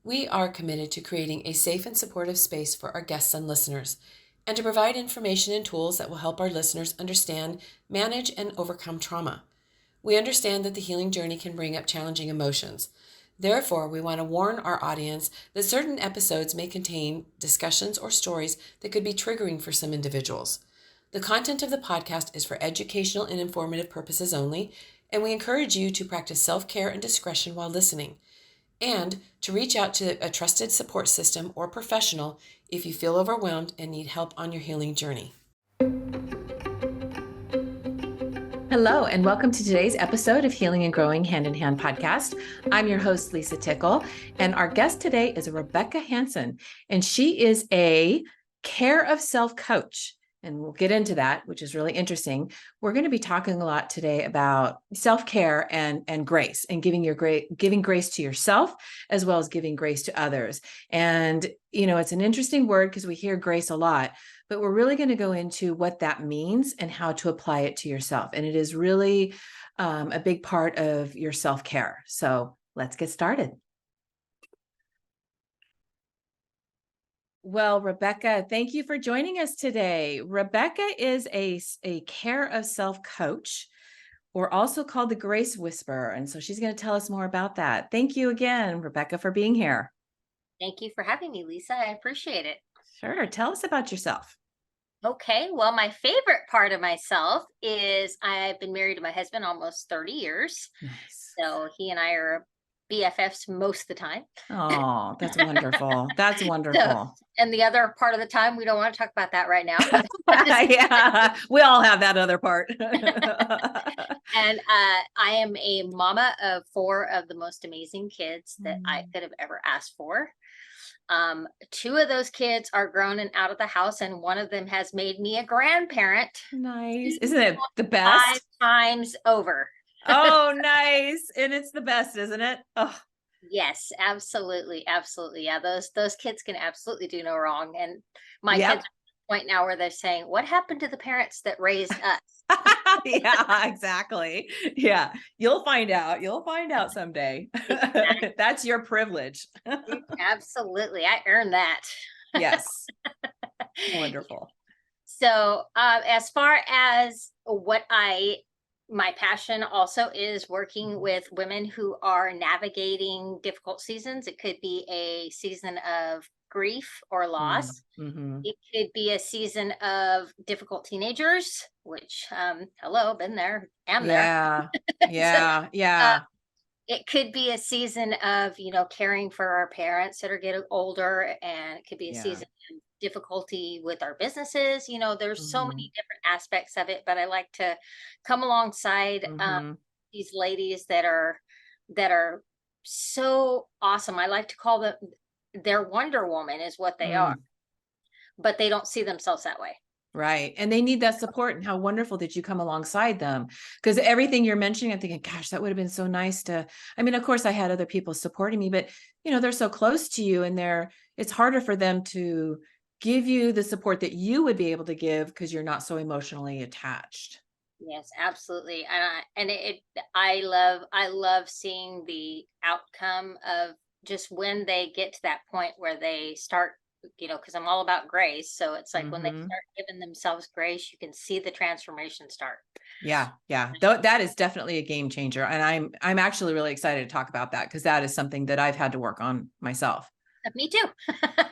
We are committed to creating a safe and supportive space for our guests and listeners, and to provide information and tools that will help our listeners understand, manage, and overcome trauma. We understand that the healing journey can bring up challenging emotions. Therefore, we want to warn our audience that certain episodes may contain discussions or stories that could be triggering for some individuals. The content of the podcast is for educational and informative purposes only, and we encourage you to practice self-care and discretion while listening, and to reach out to a trusted support system or professional if you feel overwhelmed and need help on your healing journey. Hello, and welcome to today's episode of Healing and Growing Hand in Hand podcast. I'm your host, Lisa Tickle, and our guest today is Rebekah Hansen, and she is a care of self coach. And we'll get into that, which is really interesting. We're going to be talking a lot today about self-care and grace, and giving grace to yourself as well as giving grace to others. And, it's an interesting word because we hear grace a lot, but we're really going to go into what that means and how to apply it to yourself. And it is really a big part of your self-care. So let's get started. Well, Rebekah, thank you for joining us today. Rebekah is a care of self coach, or also called the Grace Whisperer. And so she's going to tell us more about that. Thank you again, Rebekah, for being here. Thank you for having me, Lisa. I appreciate it. Sure. Tell us about yourself. Okay. Well, my favorite part of myself is I've been married to my husband almost 30 years. Nice. So he and I are BFFs most of the time. Oh, that's wonderful. That's wonderful. And the other part of the time, we don't want to talk about that right now. But yeah, we all have that other part. And I am a mama of 4 of the most amazing kids that I could have ever asked for. 2 of those kids are grown and out of the house, and one of them has made me a grandparent. Nice. Isn't it the best? 5 times over. Oh, nice. And it's the best, isn't it? Oh, Yes, absolutely. Absolutely. Yeah, those kids can absolutely do no wrong. And my yep. kids are at the point now where they're saying, what happened to the parents that raised us? Yeah, exactly. Yeah. You'll find out. You'll find out someday. Exactly. That's your privilege. Absolutely. I earned that. Yes. Wonderful. So, as far as my passion also is working with women who are navigating difficult seasons. It could be a season of grief or loss. Mm-hmm. It could be a season of difficult teenagers, which, hello, been there, am there. Yeah. Yeah. So, yeah. it could be a season of, caring for our parents that are getting older, and it could be a Yeah. season of difficulty with our businesses. There's so many different aspects of it, but I like to come alongside these ladies that are so awesome. I like to call them, their Wonder Woman is what they are, but they don't see themselves that way. Right. And they need that support, and how wonderful that you come alongside them. Because everything you're mentioning, I'm thinking, gosh, that would have been so nice of course I had other people supporting me, but they're so close to you, and it's harder for them to give you the support that you would be able to give because you're not so emotionally attached. Yes, absolutely. I love seeing the outcome of just when they get to that point where they start, because I'm all about grace. So it's like when they start giving themselves grace, you can see the transformation start. Yeah. Yeah. That is definitely a game changer. And I'm actually really excited to talk about that, because that is something that I've had to work on myself. Me too.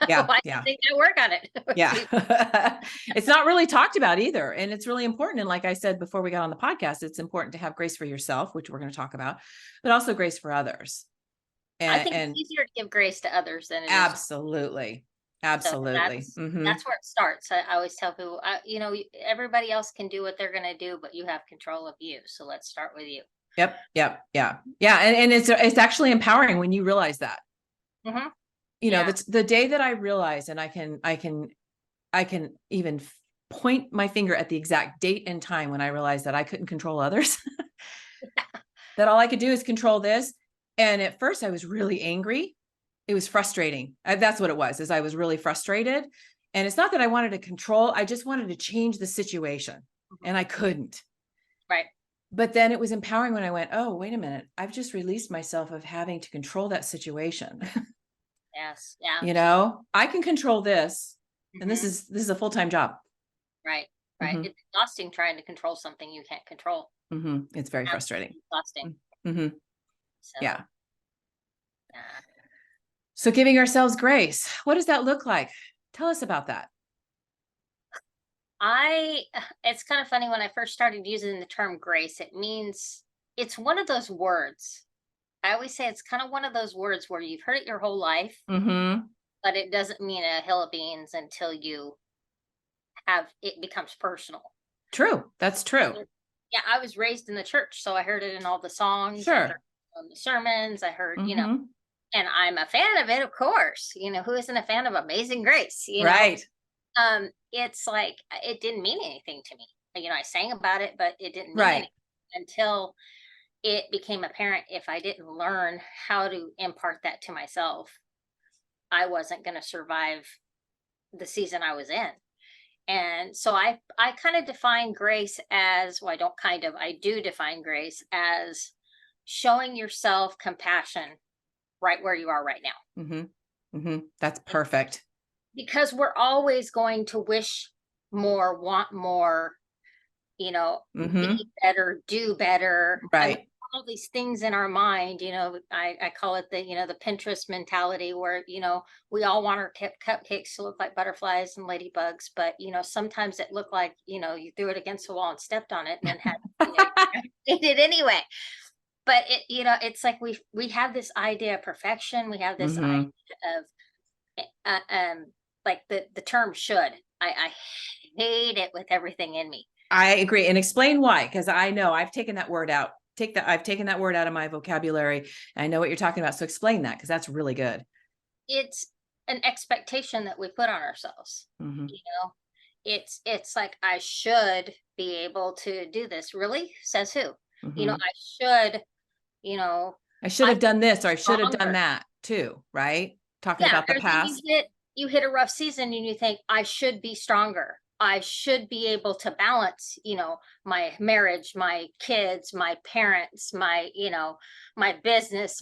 Yeah. Why yeah. do you think I work on it? Yeah. It's not really talked about either. And it's really important. And like I said before we got on the podcast, it's important to have grace for yourself, which we're going to talk about, but also grace for others. I think it's easier to give grace to others than it is. Absolutely. Absolutely. So that's where it starts. I always tell people, everybody else can do what they're going to do, but you have control of you. So let's start with you. Yep. Yep. Yeah. Yeah. And it's actually empowering when you realize that. That's the day that I realized, and I can even point my finger at the exact date and time when I realized that I couldn't control others, that all I could do is control this. And at first I was really angry. It was frustrating. That's what it was, is I was really frustrated. And it's not that I wanted to control, I just wanted to change the situation, and I couldn't. Right. But then it was empowering when I went, oh, wait a minute, I've just released myself of having to control that situation. Yes. Yeah. You know, I can control this. And this Mhm. is a full-time job. Right. Right. Hmm. It's exhausting trying to control something you can't control. Hmm. It's very frustrating. Absolutely exhausting. Hmm. Yeah. So, yeah. So giving ourselves grace, what does that look like? Tell us about that. It's kind of funny when I first started using the term grace, it means it's one of those words. I always say it's kind of one of those words where you've heard it your whole life, Hmm. but it doesn't mean a hill of beans until you have it becomes personal. True. That's true. Yeah, I was raised in the church, so I heard it in all the songs, I heard Sure. it on the sermons, I heard, Hmm. and I'm a fan of it, of course. Who isn't a fan of Amazing Grace, Right. It's like it didn't mean anything to me. I sang about it, but it didn't mean Right. anything until it became apparent if I didn't learn how to impart that to myself, I wasn't going to survive the season I was in. And so I kind of define grace as, well, I don't kind of, I do define grace as showing yourself compassion right where you are right now. Hmm. Hmm. That's perfect. Because we're always going to wish more, want more, Hmm. be better, do better. I mean, Right. all these things in our mind, I call it the Pinterest mentality where, we all want our cupcakes to look like butterflies and ladybugs, but, sometimes it looked like, you threw it against the wall and stepped on it and then had, ate it anyway. But it's like we have this idea of perfection. We have this idea Hmm. of, like the term should. I hate it with everything in me. I agree. And explain why, because I know I've taken that word out. I've taken that word out of my vocabulary. I know what you're talking about. So explain that, because that's really good. It's an expectation that we put on ourselves. Hmm. You know, it's like I should be able to do this. Really? Says who? Hmm. I should, you know, I should I have should done be this, or I should have done stronger. that too. Right. Talking Yeah, about the or then you past. hit you hit a rough season and you think I should be stronger. I should be able to balance, my marriage, my kids, my parents, my business,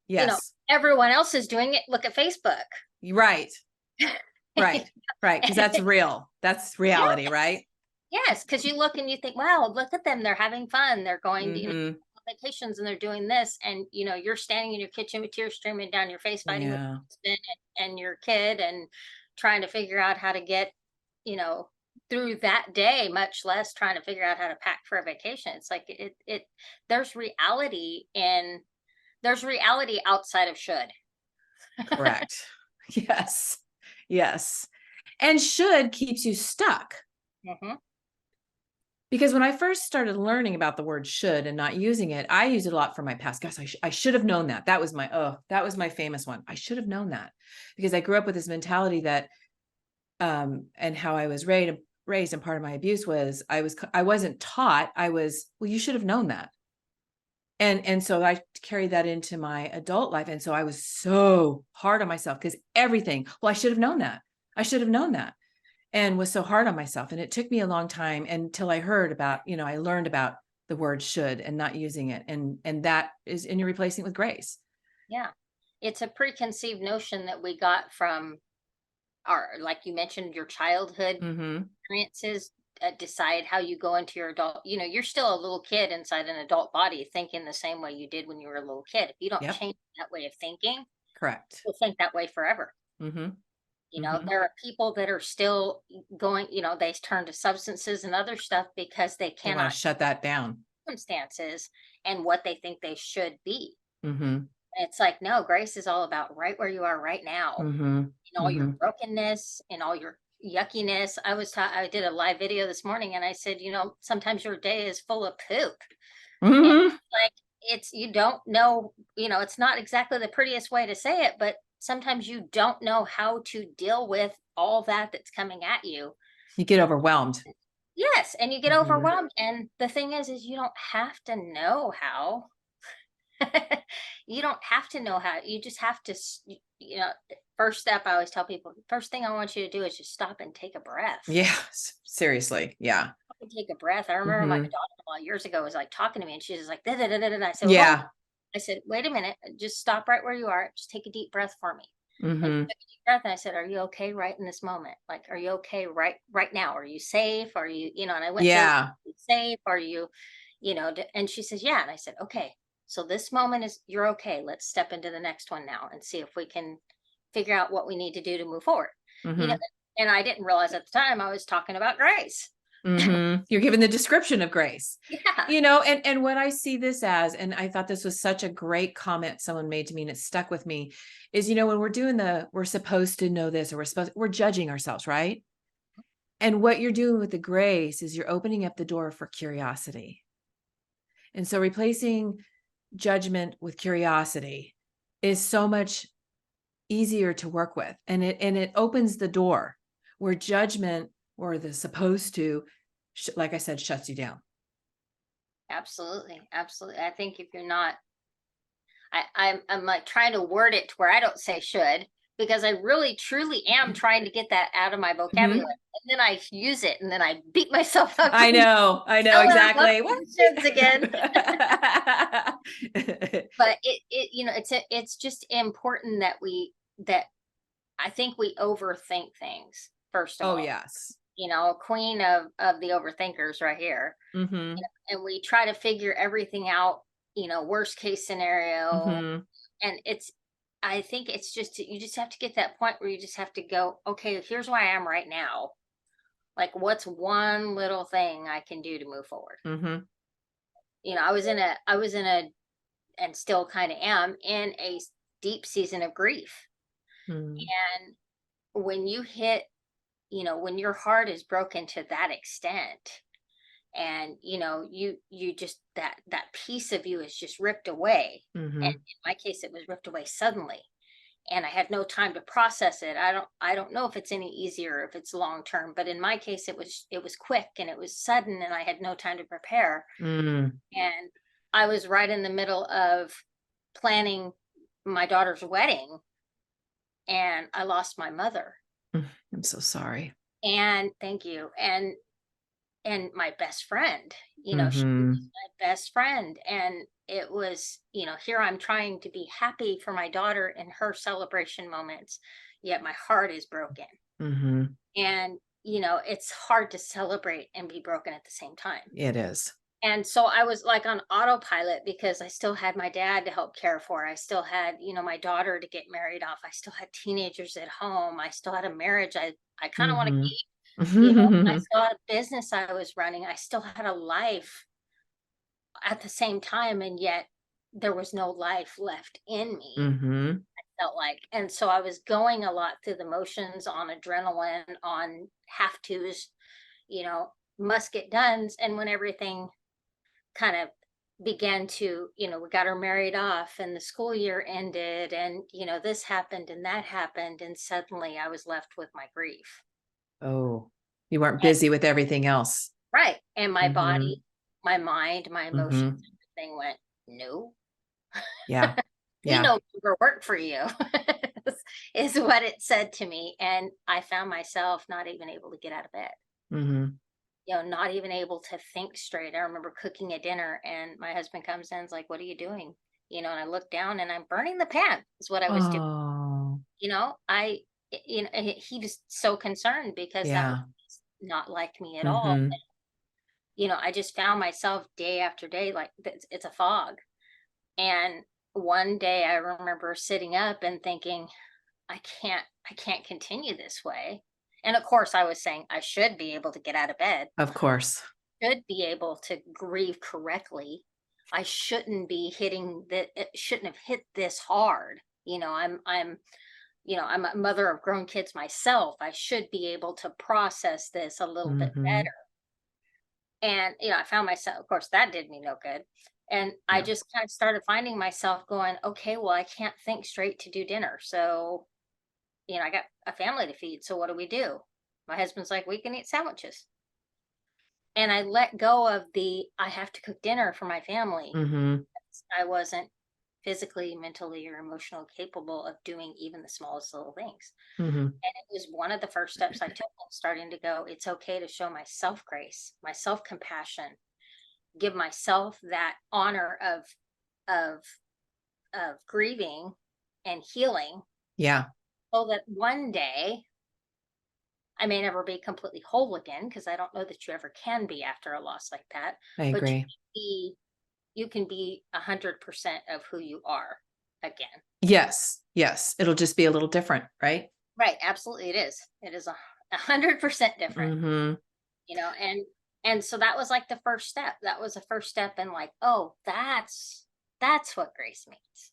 Yes. everyone else is doing it. Look at Facebook. Right. Right. Right. Because that's real. That's reality. Yes. Right. Yes, because you look and you think, wow, look at them. They're having fun. They're going to, Hmm. on vacations and they're doing this. And, you're standing in your kitchen with tears streaming down your face, fighting with Yeah. your husband and your kid and trying to figure out how to get, you know, through that day, much less trying to figure out how to pack for a vacation. It's like there's there's reality outside of should. Correct. Yes. Yes. And should keeps you stuck. Hmm. Because when I first started learning about the word should and not using it, I use it a lot for my past. Gosh, I should have known that. That was my famous one. I should have known that, because I grew up with this mentality that, and how I was raised, and part of my abuse was I wasn't taught. Well, you should have known that. And so I carried that into my adult life. And so I was so hard on myself, because everything, well, I should have known that. I should have known that. And was so hard on myself. And it took me a long time until I heard about, I learned about the word should and not using it. And you're replacing it with grace. Yeah. It's a preconceived notion that we got from like you mentioned, your childhood Mm-hmm. experiences decide how you go into your adult. You're still a little kid inside an adult body thinking the same way you did when you were a little kid. If you don't Yep. change that way of thinking, Correct. you'll think that way forever. Mm-hmm. Mm-hmm. There are people that are still going, they turn to substances and other stuff because they They want cannot to shut that down. circumstances and what they think they should be. Mm-hmm. It's like, no, grace is all about right where you are right now, Mm-hmm. in all your Mm-hmm. brokenness, in all your yuckiness. I did a live video this morning and I said, sometimes your day is full of poop. And Mm-hmm. like you don't know, it's not exactly the prettiest way to say it, but sometimes you don't know how to deal with all that's coming at you. You get overwhelmed. Yes, and you get Mm-hmm. overwhelmed. And the thing is you don't have to know how. You don't have to know how. You just have to, first step, I always tell people, first thing I want you to do is just stop and take a breath. Yeah. Seriously. Yeah. Stop and take a breath. I remember my Mm-hmm. daughter-in-law years ago was like talking to me and she was like, da, da, da, da, da. I said, well, hold on. Yeah. I said, wait a minute, just stop right where you are. Just take a deep breath for me. And Mm-hmm. took a deep breath and I said, "Are you okay right in this moment? Like, are you okay right now? Are you safe? Are you, and I went to her, "Are Yeah. you safe? Are you, and she says, yeah. And I said, okay, so this moment is you're okay. Let's step into the next one now and see if we can figure out what we need to do to move forward. You know, Mm-hmm. and I didn't realize at the time I was talking about grace. Mm-hmm. You're given the description of grace, Yeah. and what I see this as, and I thought this was such a great comment someone made to me and it stuck with me, is, when we're supposed to know this, or we're judging ourselves, right? And what you're doing with the grace is you're opening up the door for curiosity. And so replacing judgment with curiosity is so much easier to work with. And it opens the door where judgment, or the supposed to, like I said, shuts you down. Absolutely. Absolutely. I think if you're not, I'm like trying to word it to where I don't say should, because I really truly am trying to get that out of my vocabulary. Mhm. And then I use it and then I beat myself up I and know tell them up exactly. to What? the shoulds again. But it's just important that that I think we overthink things, first of Oh, all. yes. Queen of the overthinkers right here. Mhm. And we try to figure everything out, worst case scenario. Mhm. And I think it's just, you just have to get that point where you just have to go, okay, here's where I am right now. Like, what's one little thing I can do to move forward? Mhm. I was in a, and still kind of am in a deep season of grief. Mhm. And when you hit, when your heart is broken to that extent, and you just, that piece of you is just ripped away. And Mhm. in my case, it was ripped away suddenly, and I had no time to process it. I don't know if it's any easier, if it's long term, but in my case, it was quick and it was sudden, and I had no time to prepare. Mm. And I was right in the middle of planning my daughter's wedding, and I lost my mother. I'm so sorry. And thank you. And my best friend, she was Mhm. my best friend. And it was, here I'm trying to be happy for my daughter in her celebration moments, yet my heart is broken. Mhm. And it's hard to celebrate and be broken at the same time. It is. And so I was like on autopilot, because I still had my dad to help care for. I still had, my daughter to get married off. I still had teenagers at home. I still had a marriage I kind of want to Mhm. keep. I still had a business I was running. I still had a life at the same time, and yet there was no life left in me, Mhm. felt like. And so I was going a lot through the motions, on adrenaline, on have tos, you know, must get done's. And when everything kind of began to, we got her married off and the school year ended, and, this happened and that happened. And suddenly I was left with my grief. Oh, you weren't And, busy with everything else. right. And my Mhm. body, my mind, my emotions, Mhm. everything went, no, Yeah. we Yeah. no longer work for you, is what it said to me. And I found myself not even able to get out of bed, Mhm. not even able to think straight. I remember cooking a dinner and my husband comes in and's like, "What are you doing?" And I look down and I'm burning the pan, is what I was doing. Oh, I, he just so concerned, because that was yeah. not like me at all. Mhm. I just found myself day after day, like it's a fog. And one day I remember sitting up and thinking, I can't continue this way. And of course I was saying I should be able to get out of bed, Of course. should be able to grieve correctly. I shouldn't be hitting that, it shouldn't have hit this hard. I'm a mother of grown kids myself. I should be able to process this a little bit Mhm. better. And, I found myself, of course, that did me no good. And I No. just kind of started finding myself going, okay, well, I can't think straight to do dinner. So, I got a family to feed. So what do we do? My husband's like, we can eat sandwiches. And I let go of I have to cook dinner for my family. Mhm. I wasn't physically, mentally, or emotionally capable of doing even the smallest little things. Mhm. And it was one of the first steps I took, starting to go, it's okay to show myself grace, myself compassion, give myself that honor of of grieving and healing, Yeah. so that one day I may never be completely whole again, because I don't know that you ever can be after a loss like that. I But agree. you can be 100% of who you are again. Yes. Yes. It'll just be a little different, right? Right. Absolutely. It is. It is 100% different, Mm-hmm. and so that was like the first step. That was the first step in like, oh, that's what grace means.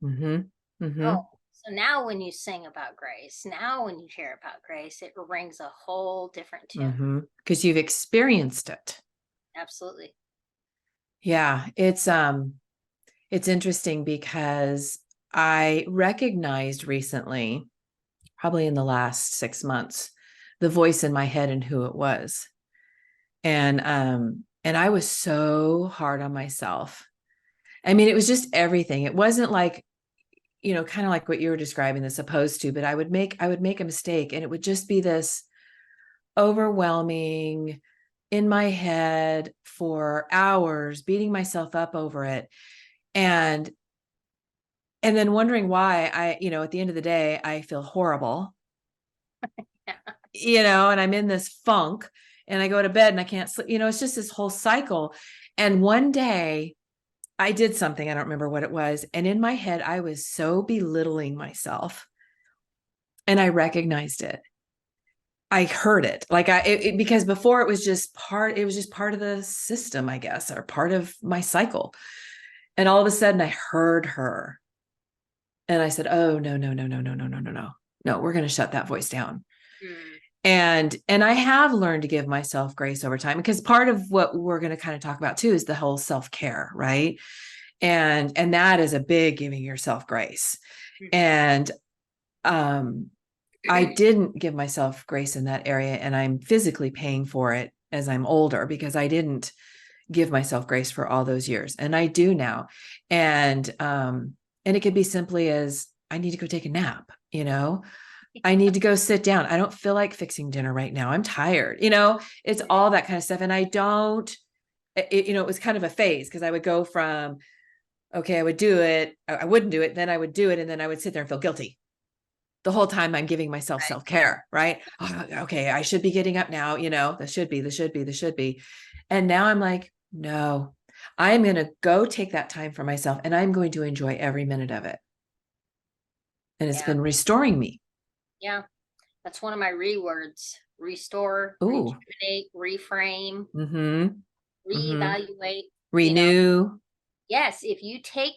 Mm-hmm. Mm-hmm. Oh, so now when you sing about grace, now when you hear about grace, it rings a whole different tune. Mm-hmm. Because you've experienced it. Absolutely. Yeah. It's interesting because I recognized recently, probably in the last 6 months, the voice in my head and who it was. And I was so hard on myself. I mean, it was just everything. It wasn't like, kind of like what you were describing, this opposed to, but I would make a mistake and it would just be this overwhelming in my head for hours, beating myself up over it. And and then wondering why at the end of the day, I feel horrible, and I'm in this funk and I go to bed and I can't sleep. It's just this whole cycle. And one day I did something, I don't remember what it was. And in my head, I was so belittling myself and I recognized it. I heard it like because before it was just part of the system, I guess, or part of my cycle. And all of a sudden I heard her and I said, oh, no, no, no, no, no, no, no, no, no, no, we're going to shut that voice down. Mm, And I have learned to give myself grace over time, because part of what we're going to kind of talk about too is the whole self-care, right? And that is a big giving yourself grace. mhm. And I didn't give myself grace in that area, and I'm physically paying for it as I'm older because I didn't give myself grace for all those years, and I do now. And it could be simply as I need to go take a nap, I need to go sit down. I don't feel like fixing dinner right now. I'm tired. It's all that kind of stuff. And I don't, it was kind of a phase, because I would go from, okay, I would do it. I wouldn't do it. Then I would do it. And then I would sit there and feel guilty the whole time I'm giving myself Right. self-care, right? Oh, okay, I should be getting up now. This should be, this should be, this should be. And now I'm like, no, I'm going to go take that time for myself and I'm going to enjoy every minute of it. And it's Yeah. been restoring me. Yeah. That's one of my rewords: restore, Ooh. rejuvenate, reframe, Mm-hmm. Mm-hmm. reevaluate. You know, Renew. yes, if you take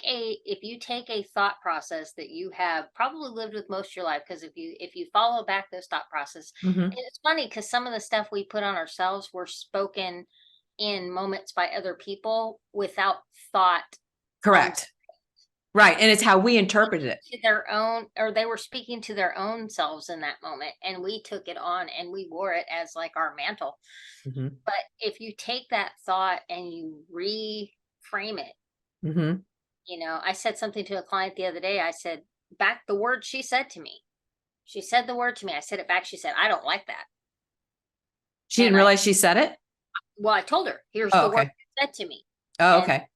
a thought process that you have probably lived with most of your life, because if you follow back those thought process, Mm-hmm. and it's funny because some of the stuff we put on ourselves were spoken in moments by other people without thought on Correct. Right. And it's how we interpreted it. to their own, or they were speaking to their own selves in that moment, and we took it on and we wore it as like our mantle. Mm-hmm. But if you take that thought and you reframe it, Mm-hmm. I said something to a client the other day. I said back the word she said to me. She said the word to me. I said it back. She said, I don't like that. She didn't And realize she said it. I told her, here's Oh, the word okay. you said to me. Oh, And okay.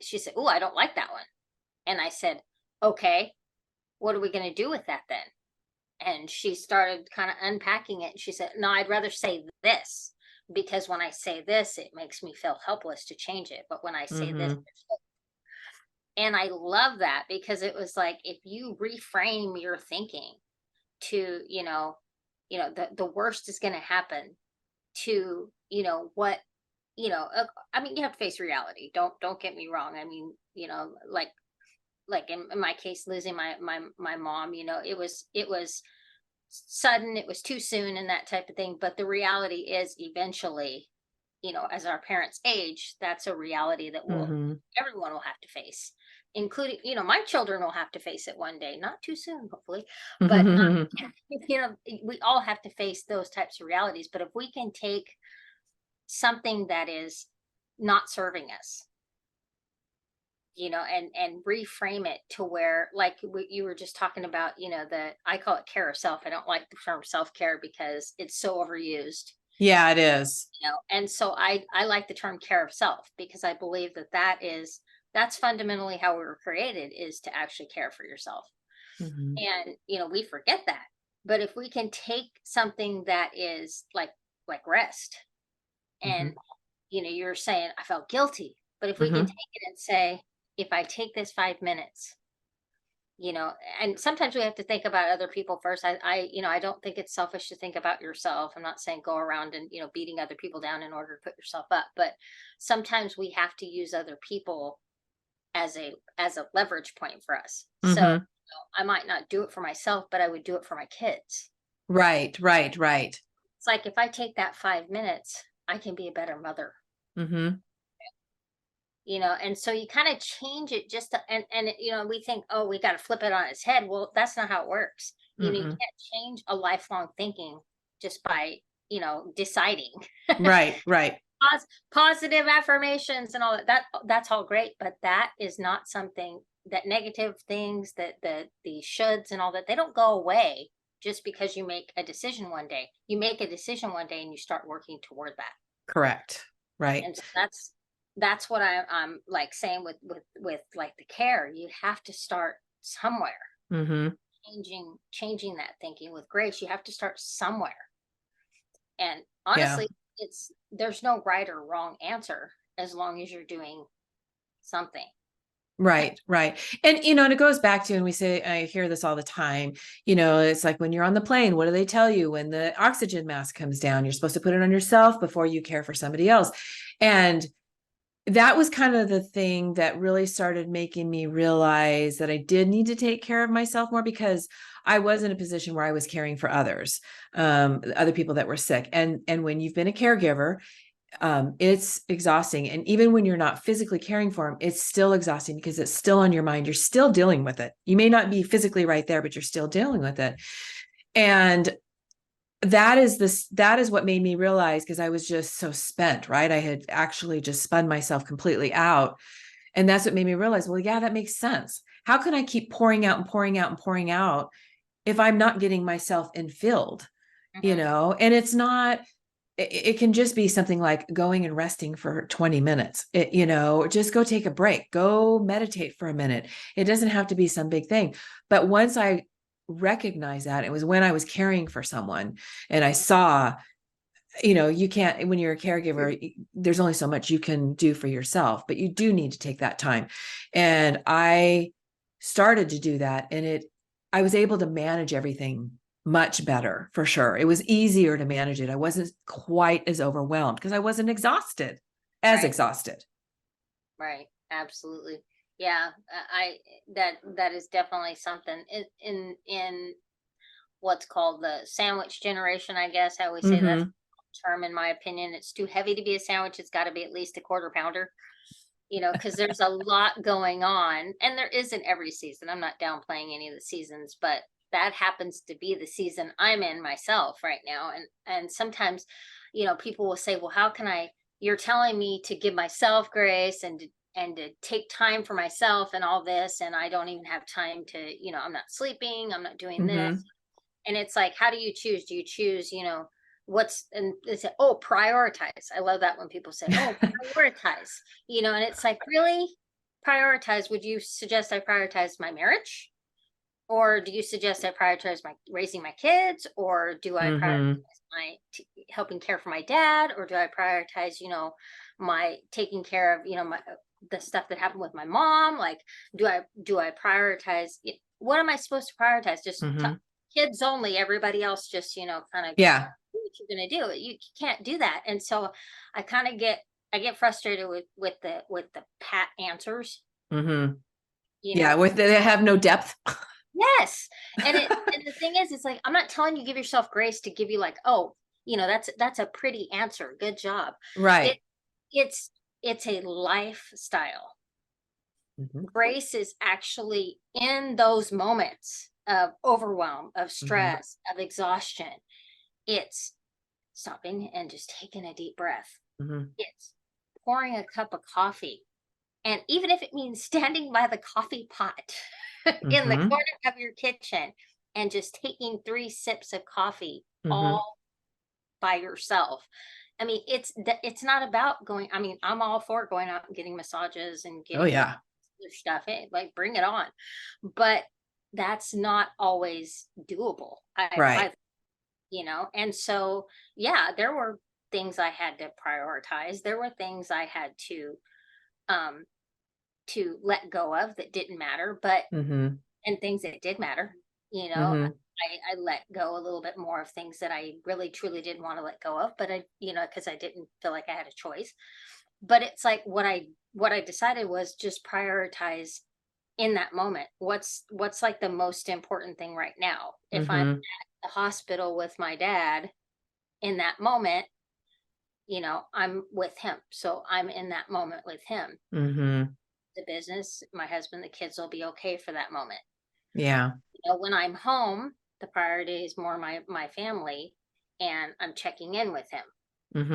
she said, oh, I don't like that one. And I said, okay, what are we going to do with that then? And she started kind of unpacking it. And she said, no, I'd rather say this, because when I say this, it makes me feel helpless to change it. But when I say this, Mm-hmm. and I love that, because it was like, if you reframe your thinking to, the worst is going to happen, to, what, I mean, you have to face reality. Don't get me wrong. I mean, like in my case, losing my mom, it was sudden, it was too soon, and that type of thing. But the reality is, eventually, as our parents age, that's a reality that Mm-hmm. everyone will have to face, including, my children will have to face it one day, not too soon, hopefully. But we all have to face those types of realities. But if we can take something that is not serving us, and reframe it to where, like what you were just talking about, I call it care of self. I don't like the term self-care because it's so overused. Yeah, it is. And so I like the term care of self, because I believe that that's fundamentally how we were created, is to actually care for yourself. Mm-hmm. And, we forget that. But if we can take something that is like rest, Mm-hmm. and, you're saying, I felt guilty. But if we can Mm-hmm. take it and say, if I take this 5 minutes, and sometimes we have to think about other people first. I don't think it's selfish to think about yourself. I'm not saying go around and, beating other people down in order to put yourself up, but sometimes we have to use other people as a leverage point for us. So, Mm-hmm. I might not do it for myself, but I would do it for my kids. Right, right, right. It's like, if I take that 5 minutes, I can be a better mother. Mm-hmm. And so you kind of change it just and we think, oh, we got to flip it on its head. Well, that's not how it works. You Mm-mm. can't change a lifelong thinking just by deciding. Right, right. Positive affirmations and all that's all great, but that is not something that negative things, that the shoulds and all that, they don't go away just because you make a decision one day. You make a decision one day and you start working toward that. Correct. Right. And so that's what I'm like saying with like the care. You have to start somewhere. Mm-hmm. Changing that thinking with grace. You have to start somewhere. And Yeah. honestly, there's no right or wrong answer as long as you're doing something. Right, right. And it goes back to, and we say, I hear this all the time, it's like when you're on the plane, what do they tell you? When the oxygen mask comes down, you're supposed to put it on yourself before you care for somebody else. And that was kind of the thing that really started making me realize that I did need to take care of myself more, because I was in a position where I was caring for others, other people that were sick. And when you've been a caregiver, it's exhausting. And even when you're not physically caring for them, it's still exhausting because it's still on your mind. You're still dealing with it. You may not be physically right there, but you're still dealing with it. And that is what made me realize, because I was just so spent, right? I had actually just spun myself completely out. And that's what made me realize, well, yeah, that makes sense. How can I keep pouring out and pouring out and pouring out if I'm not getting myself infilled? Mm-hmm. And it's not, it can just be something like going and resting for 20 minutes, just go take a break, go meditate for a minute. It doesn't have to be some big thing. But once I recognized that, it was when I was caring for someone and I saw, you can't, when you're a caregiver, there's only so much you can do for yourself, but you do need to take that time. And I started to do that, and I was able to manage everything much better, for sure. It was easier to manage it. I wasn't quite as overwhelmed because I wasn't as Right. exhausted. Right. Absolutely. Yeah. That is definitely something in what's called the sandwich generation, I guess. I always say that's Mm-hmm. a term, in my opinion. It's too heavy to be a sandwich. It's got to be at least a quarter pounder, because there's a lot going on, and there isn't every season. I'm not downplaying any of the seasons, but that happens to be the season I'm in myself right now. And sometimes, people will say, well, how can you're telling me to give myself grace and to take time for myself and all this, and I don't even have time to, I'm not sleeping, I'm not doing this. Mm-hmm. And it's like, how do you choose? Do you choose, and they say, oh, prioritize. I love that when people say, oh, prioritize, and it's like, really prioritize? Would you suggest I prioritize my marriage? Or do you suggest I prioritize my raising my kids? Or do I prioritize Mm-hmm. my helping care for my dad? Or do I prioritize, my taking care of, the stuff that happened with my mom? Like, do I prioritize what am I supposed to prioritize? Just Mm-hmm. kids only, everybody else just, kind of Yeah. do what you're going to do. You can't do that. And so I kind of I get frustrated with the pat answers, Mm-hmm. you Yeah. know. With they have no depth. Yes. And the thing is, it's like, I'm not telling you give yourself grace to give you like, oh, that's a pretty answer. Good job. It Right. it's a lifestyle. Mm-hmm. Grace is actually in those moments of overwhelm, of Mm-hmm. stress, of exhaustion. It's stopping and just taking a deep breath. Mm-hmm. It's pouring a cup of coffee. And even if it means standing by the coffee pot in the Mm-hmm. corner of your kitchen and just taking 3 sips of coffee Mm-hmm. all by yourself. I mean, it's not about going. I mean, I'm all for going out and getting massages and Oh getting yeah. other stuff in, like bring it on. But that's not always doable. Right. And so, yeah, there were things I had to prioritize. There were things I had um, to let go of that didn't matter, Mm-hmm. and things that did matter, Mm-hmm. I let go a little bit more of things that I really truly didn't want to let go of, but because I didn't feel like I had a choice. But it's like what I decided was just prioritize in that moment. What's like the most important thing right now? If I'm Mm-hmm. at the hospital with my dad in that moment, I'm with him. So I'm in that moment with him. Mm-hmm. The business, my husband, the kids will be okay for that moment. Yeah. When I'm home, the priority is more my family, and I'm checking in with him, Mm-hmm.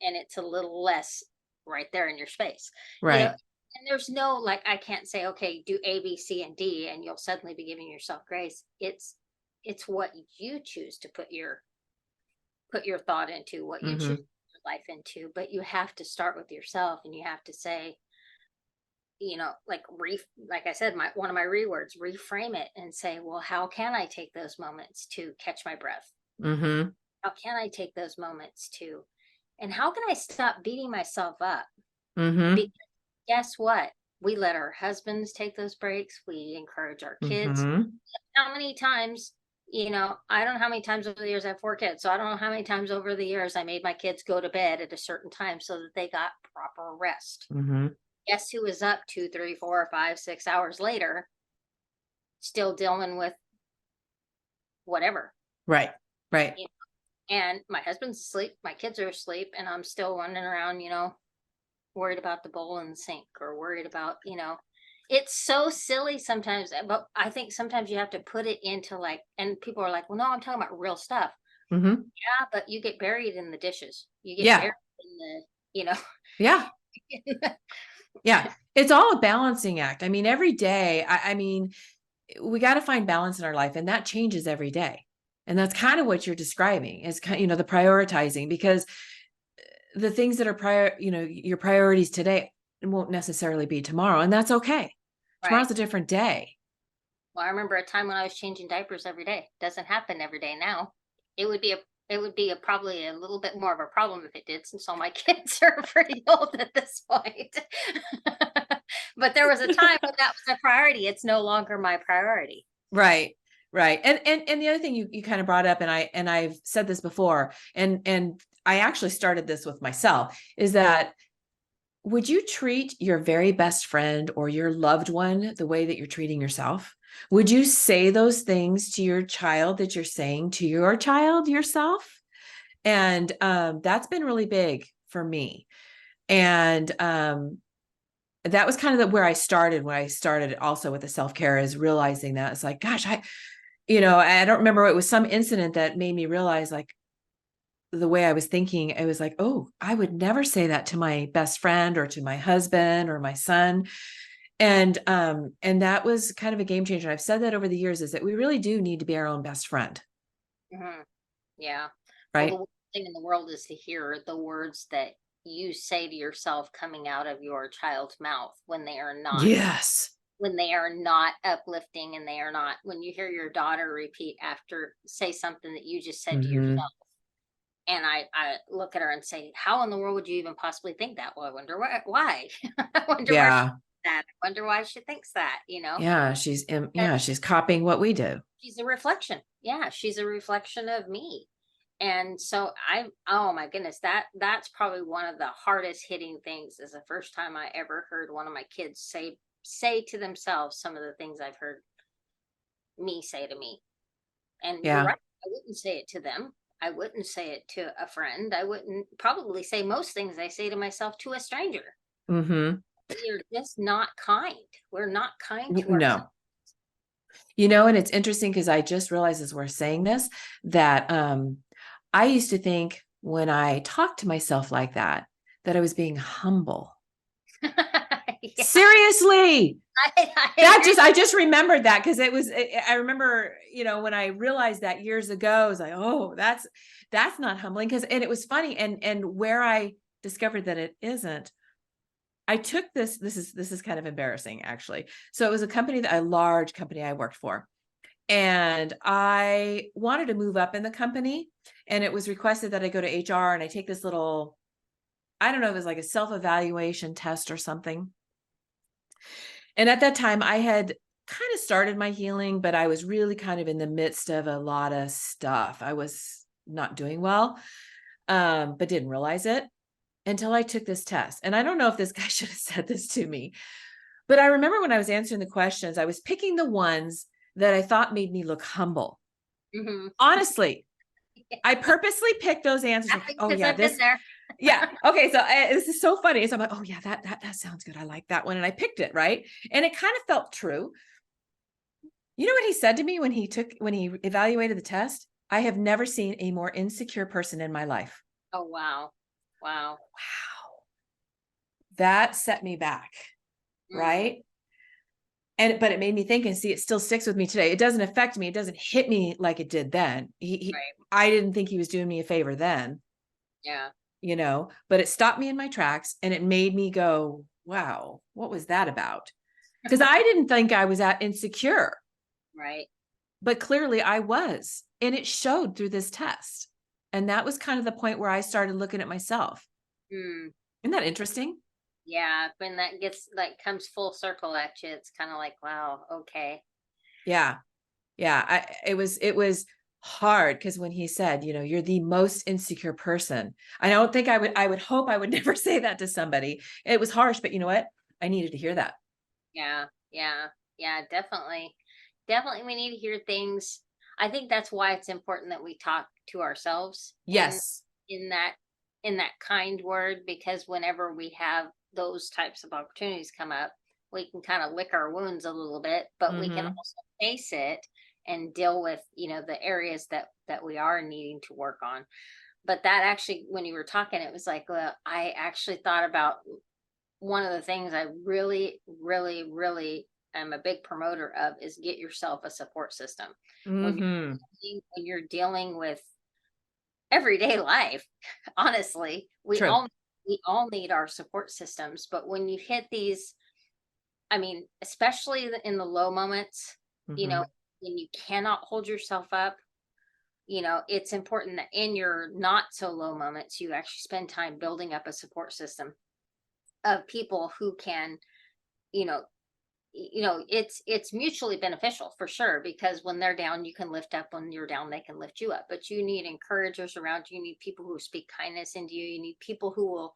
and it's a little less right there in your space. Right. And there's no, like, I can't say, okay, do A, B, C, and D, and you'll suddenly be giving yourself grace. It's what you choose to put your thought into, what you choose Mm-hmm. your life into. But you have to start with yourself, and you have to say, like I said, one of my rewords, reframe it and say, well, how can I take those moments to catch my breath? Mm-hmm. How can I take those moments to, and how can I stop beating myself up? Mm-hmm. Because guess what? We let our husbands take those breaks. We encourage our kids. Mm-hmm. How many times, I don't know how many times over the years I have 4 kids. So I don't know how many times over the years I made my kids go to bed at a certain time so that they got proper rest. Mm-hmm. Guess who was up 2, 3, 4, 5, 6 hours later, still dealing with whatever. Right. Right. you And my husband's asleep, my kids are asleep, and I'm still wandering around, worried about the bowl in the sink, or worried about, it's so silly sometimes. But I think sometimes you have to put it into, like, and people are like, well, no, I'm talking about real stuff. Mm-hmm. Yeah, but you get buried in the dishes. You get Yeah. buried in the, you know. Yeah. Yeah. It's all a balancing act. I mean, every day, I mean, we got to find balance in our life, and that changes every day. And that's kind of what you're describing is kind, the prioritizing, because the things that are your priorities today won't necessarily be tomorrow. And that's okay. Right. Tomorrow's a different day. Well, I remember a time when I was changing diapers every day. Doesn't happen every day now. It would be probably a little bit more of a problem if it did, since all my kids are pretty old at this point. But there was a time when that was a priority. It's no longer my priority. Right. Right. And the other thing you kind of brought up, and I've said this before, and I actually started this with myself, is that would you treat your very best friend or your loved one the way that you're treating yourself? Would you say those things to your child that you're saying to your child yourself? And that's been really big for me. And that was kind of where I started when I started also with the self-care, is realizing that it's like, gosh, I don't remember. It was some incident that made me realize, like, the way I was thinking, it was like, oh, I would never say that to my best friend or to my husband or my son. And that was kind of a game changer. I've said that over the years, is that we really do need to be our own best friend. Mhm. Yeah. Well, the Right. worst thing in the world is to hear the words that you say to yourself coming out of your child's mouth Yes. when they are not uplifting, and they are not, when you hear your daughter say something that you just said to Mm-hmm. yourself. And I look at her and say, how in the world would you even possibly think that? Well, I wonder why. I wonder why she Yeah. thinks that. I wonder why she thinks that, Yeah. She's copying what we do. she's a reflection. Yeah, she's a reflection of me. And so oh my goodness, that's probably one of the hardest hitting things, is the first time I ever heard one of my kids say to themselves some of the things I've heard me say to me. And you're Yeah. right. I wouldn't say it to them. I wouldn't say it to a friend. I wouldn't probably say most things I say to myself to a stranger. Mm-hmm. We are just not kind. We're not kind to ourselves. No. And it's interesting because I just realized as we're saying this, that I used to think when I talked to myself like that I was being humble. Yeah, Seriously. I agree. I just remembered that, because I remember, when I realized that years ago, I was like, oh, that's not humbling. And it was funny. And where I discovered that it isn't, I took this is kind of embarrassing, actually. So it was a large company I worked for. And I wanted to move up in the company, and it was requested that I go to HR and I take this little, I don't know, it was like a self-evaluation test or something. And at that time I had kind of started my healing, but I was really kind of in the midst of a lot of stuff. I was not doing well, but didn't realize it until I took this test. And I don't know if this guy should have said this to me, but I remember when I was answering the questions, I was picking the ones that I thought made me look humble. Mm-hmm. Honestly, I purposely picked those answers. Like, oh yeah, I've been there. Yeah. Okay. So this is so funny. So I'm like, oh yeah, that sounds good. I like that one. And I picked it. Right. And it kind of felt true. You know what he said to me when he evaluated the test? I have never seen a more insecure person in my life. Oh, wow. Wow. Wow. That set me back. Right. But it made me think, and see, it still sticks with me today. It doesn't affect me. It doesn't hit me like it did then. Right. I didn't think he was doing me a favor then. Yeah. But it stopped me in my tracks, and it made me go, wow, what was that about? Because I didn't think I was that insecure. Right. But clearly I was, and it showed through this test. And that was kind of the point where I started looking at myself. Isn't that interesting? Yeah, when that comes full circle at you, it's kind of like, wow, okay. Yeah. It was hard, because when he said, you're the most insecure person, I don't think I would hope I would never say that to somebody. It was harsh, but you know what? I needed to hear that. Yeah, definitely. Definitely, we need to hear things. I think that's why it's important that we talk to ourselves. Yes. In that kind word, because whenever we have those types of opportunities come up, we can kind of lick our wounds a little bit, but we can also face it and deal with, the areas that we are needing to work on. But that actually, when you were talking, it was like, well, I actually thought about one of the things I really, really, really am a big promoter of is get yourself a support system. When you're dealing with everyday life, honestly, we all need our support systems. But when you hit these, I mean, especially in the low moments, when you cannot hold yourself up, it's important that in your not so low moments, you actually spend time building up a support system of people who can, you know, it's mutually beneficial for sure, because when they're down, you can lift up. When you're down, they can lift you up. But you need encouragers around you. You need people who speak kindness into you. You need people who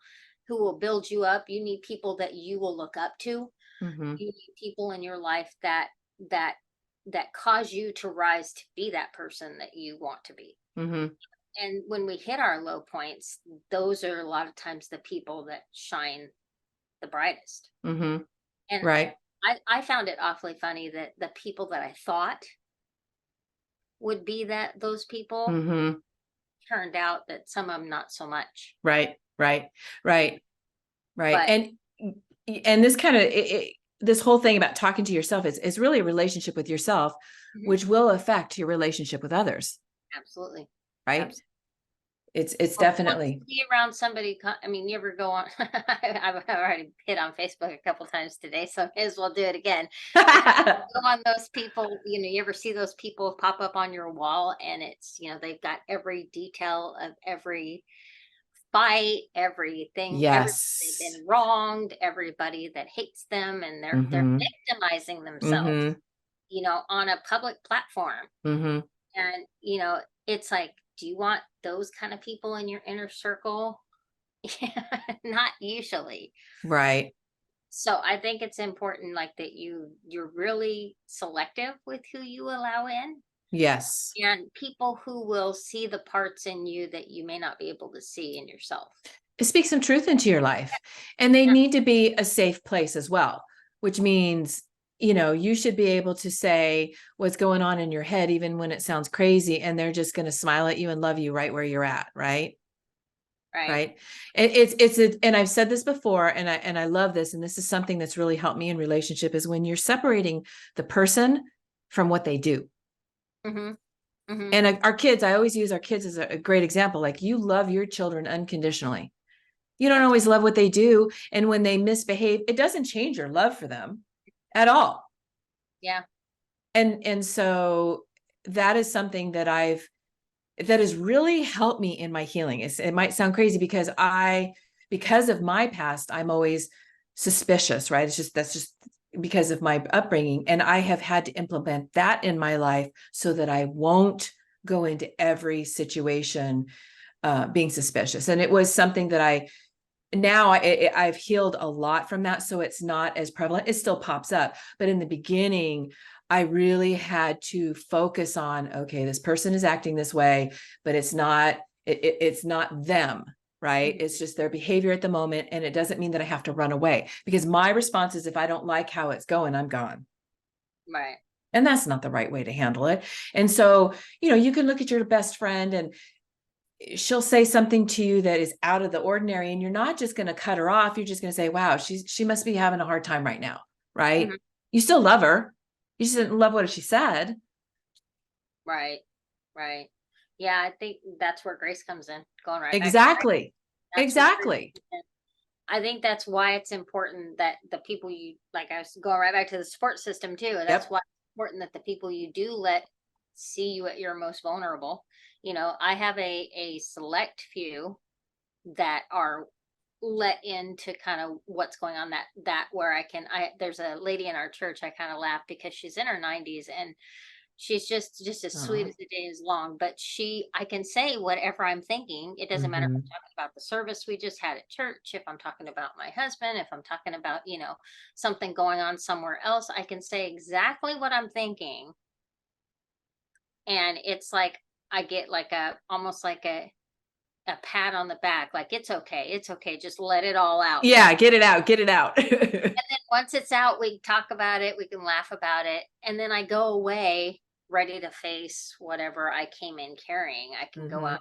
will build you up. You need people that you will look up to. You need people in your life that cause you to rise to be that person that you want to be. And when we hit our low points, those are a lot of times the people that shine the brightest. And right. I found it awfully funny that the people that I thought would be those people turned out that some of them not so much. Right. But, and this kind of, this whole thing about talking to yourself is really a relationship with yourself, which will affect your relationship with others. Absolutely. Right. Absolutely. It's definitely be around somebody. I mean, you ever go on? I've already hit on Facebook a couple times today, so I may as well do it again. Go on those people. You ever see those people pop up on your wall, and it's they've got every detail of every fight, everything. Yes, they've been wronged. Everybody that hates them, and they're victimizing themselves. On a public platform, and it's like, do you want those kind of people in your inner circle? Not usually. Right. So I think it's important, like, that you're really selective with who you allow in. Yes. And people who will see the parts in you that you may not be able to see in yourself. Speak some truth into your life. And they need to be a safe place as well, which means you should be able to say what's going on in your head, even when it sounds crazy, and they're just going to smile at you and love you right where you're at. Right. And and I've said this before, and I love this. And this is something that's really helped me in relationship, is when you're separating the person from what they do. And our kids, I always use our kids as a great example. Like, you love your children unconditionally. You don't always love what they do. And when they misbehave, it doesn't change your love for them at all. Yeah. And so that is something that has really helped me in my healing. It might sound crazy because of my past, I'm always suspicious, right? That's just because of my upbringing. And I have had to implement that in my life so that I won't go into every situation being suspicious. And it was something that I've healed a lot from that. So it's not as prevalent. It still pops up. But in the beginning, I really had to focus on, okay, this person is acting this way, but it's not them, right? Mm-hmm. It's just their behavior at the moment. And it doesn't mean that I have to run away, because my response is, if I don't like how it's going, I'm gone. Right. And that's not the right way to handle it. And so, you can look at your best friend and she'll say something to you that is out of the ordinary, and you're not just going to cut her off. You're just going to say, wow, she must be having a hard time right now. Right. Mm-hmm. You still love her. You just didn't love what she said. Right. Right. Yeah, I think that's where grace comes in. Going right back to grace. Exactly. That's where grace Exactly. comes in. I think that's why it's important that the people like, I was going right back to the support system too. That's Yep. why it's important that the people you do let see you at your most vulnerable. I have a select few that are let into kind of what's going on, that where there's a lady in our church, I kind of laugh because she's in her 90s, and she's just as sweet Uh-huh. as the day is long, but I can say whatever I'm thinking. It doesn't matter if I'm talking about the service we just had at church, if I'm talking about my husband, if I'm talking about, something going on somewhere else, I can say exactly what I'm thinking. And it's like I get like almost like a pat on the back, like, it's okay, just let it all out. Yeah. Get it out. Get it out. And then once it's out, we talk about it, we can laugh about it, and then I go away ready to face whatever I came in carrying. I can go out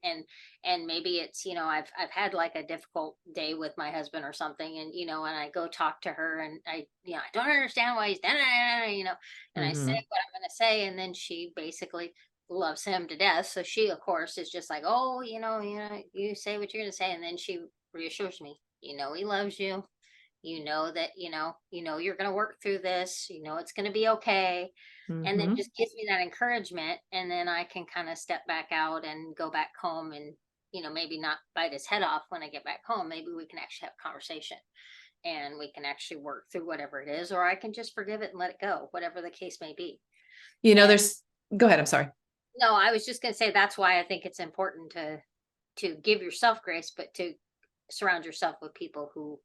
and face, and maybe it's, I've had like a difficult day with my husband or something, and and I go talk to her, and I don't understand why he's done it, and I say what I'm gonna say, and then she basically loves him to death. So she, of course, is just like, oh, you say what you're gonna say, and then she reassures me, he loves you, that you're going to work through this, it's going to be okay, and then just gives me that encouragement, and then I can kind of step back out and go back home, and maybe not bite his head off when I get back home. Maybe we can actually have a conversation, and we can actually work through whatever it is, or I can just forgive it and let it go, whatever the case may be. And Go ahead. I'm sorry. no, I was just going to say that's why I think it's important to give yourself grace, but to surround yourself with people who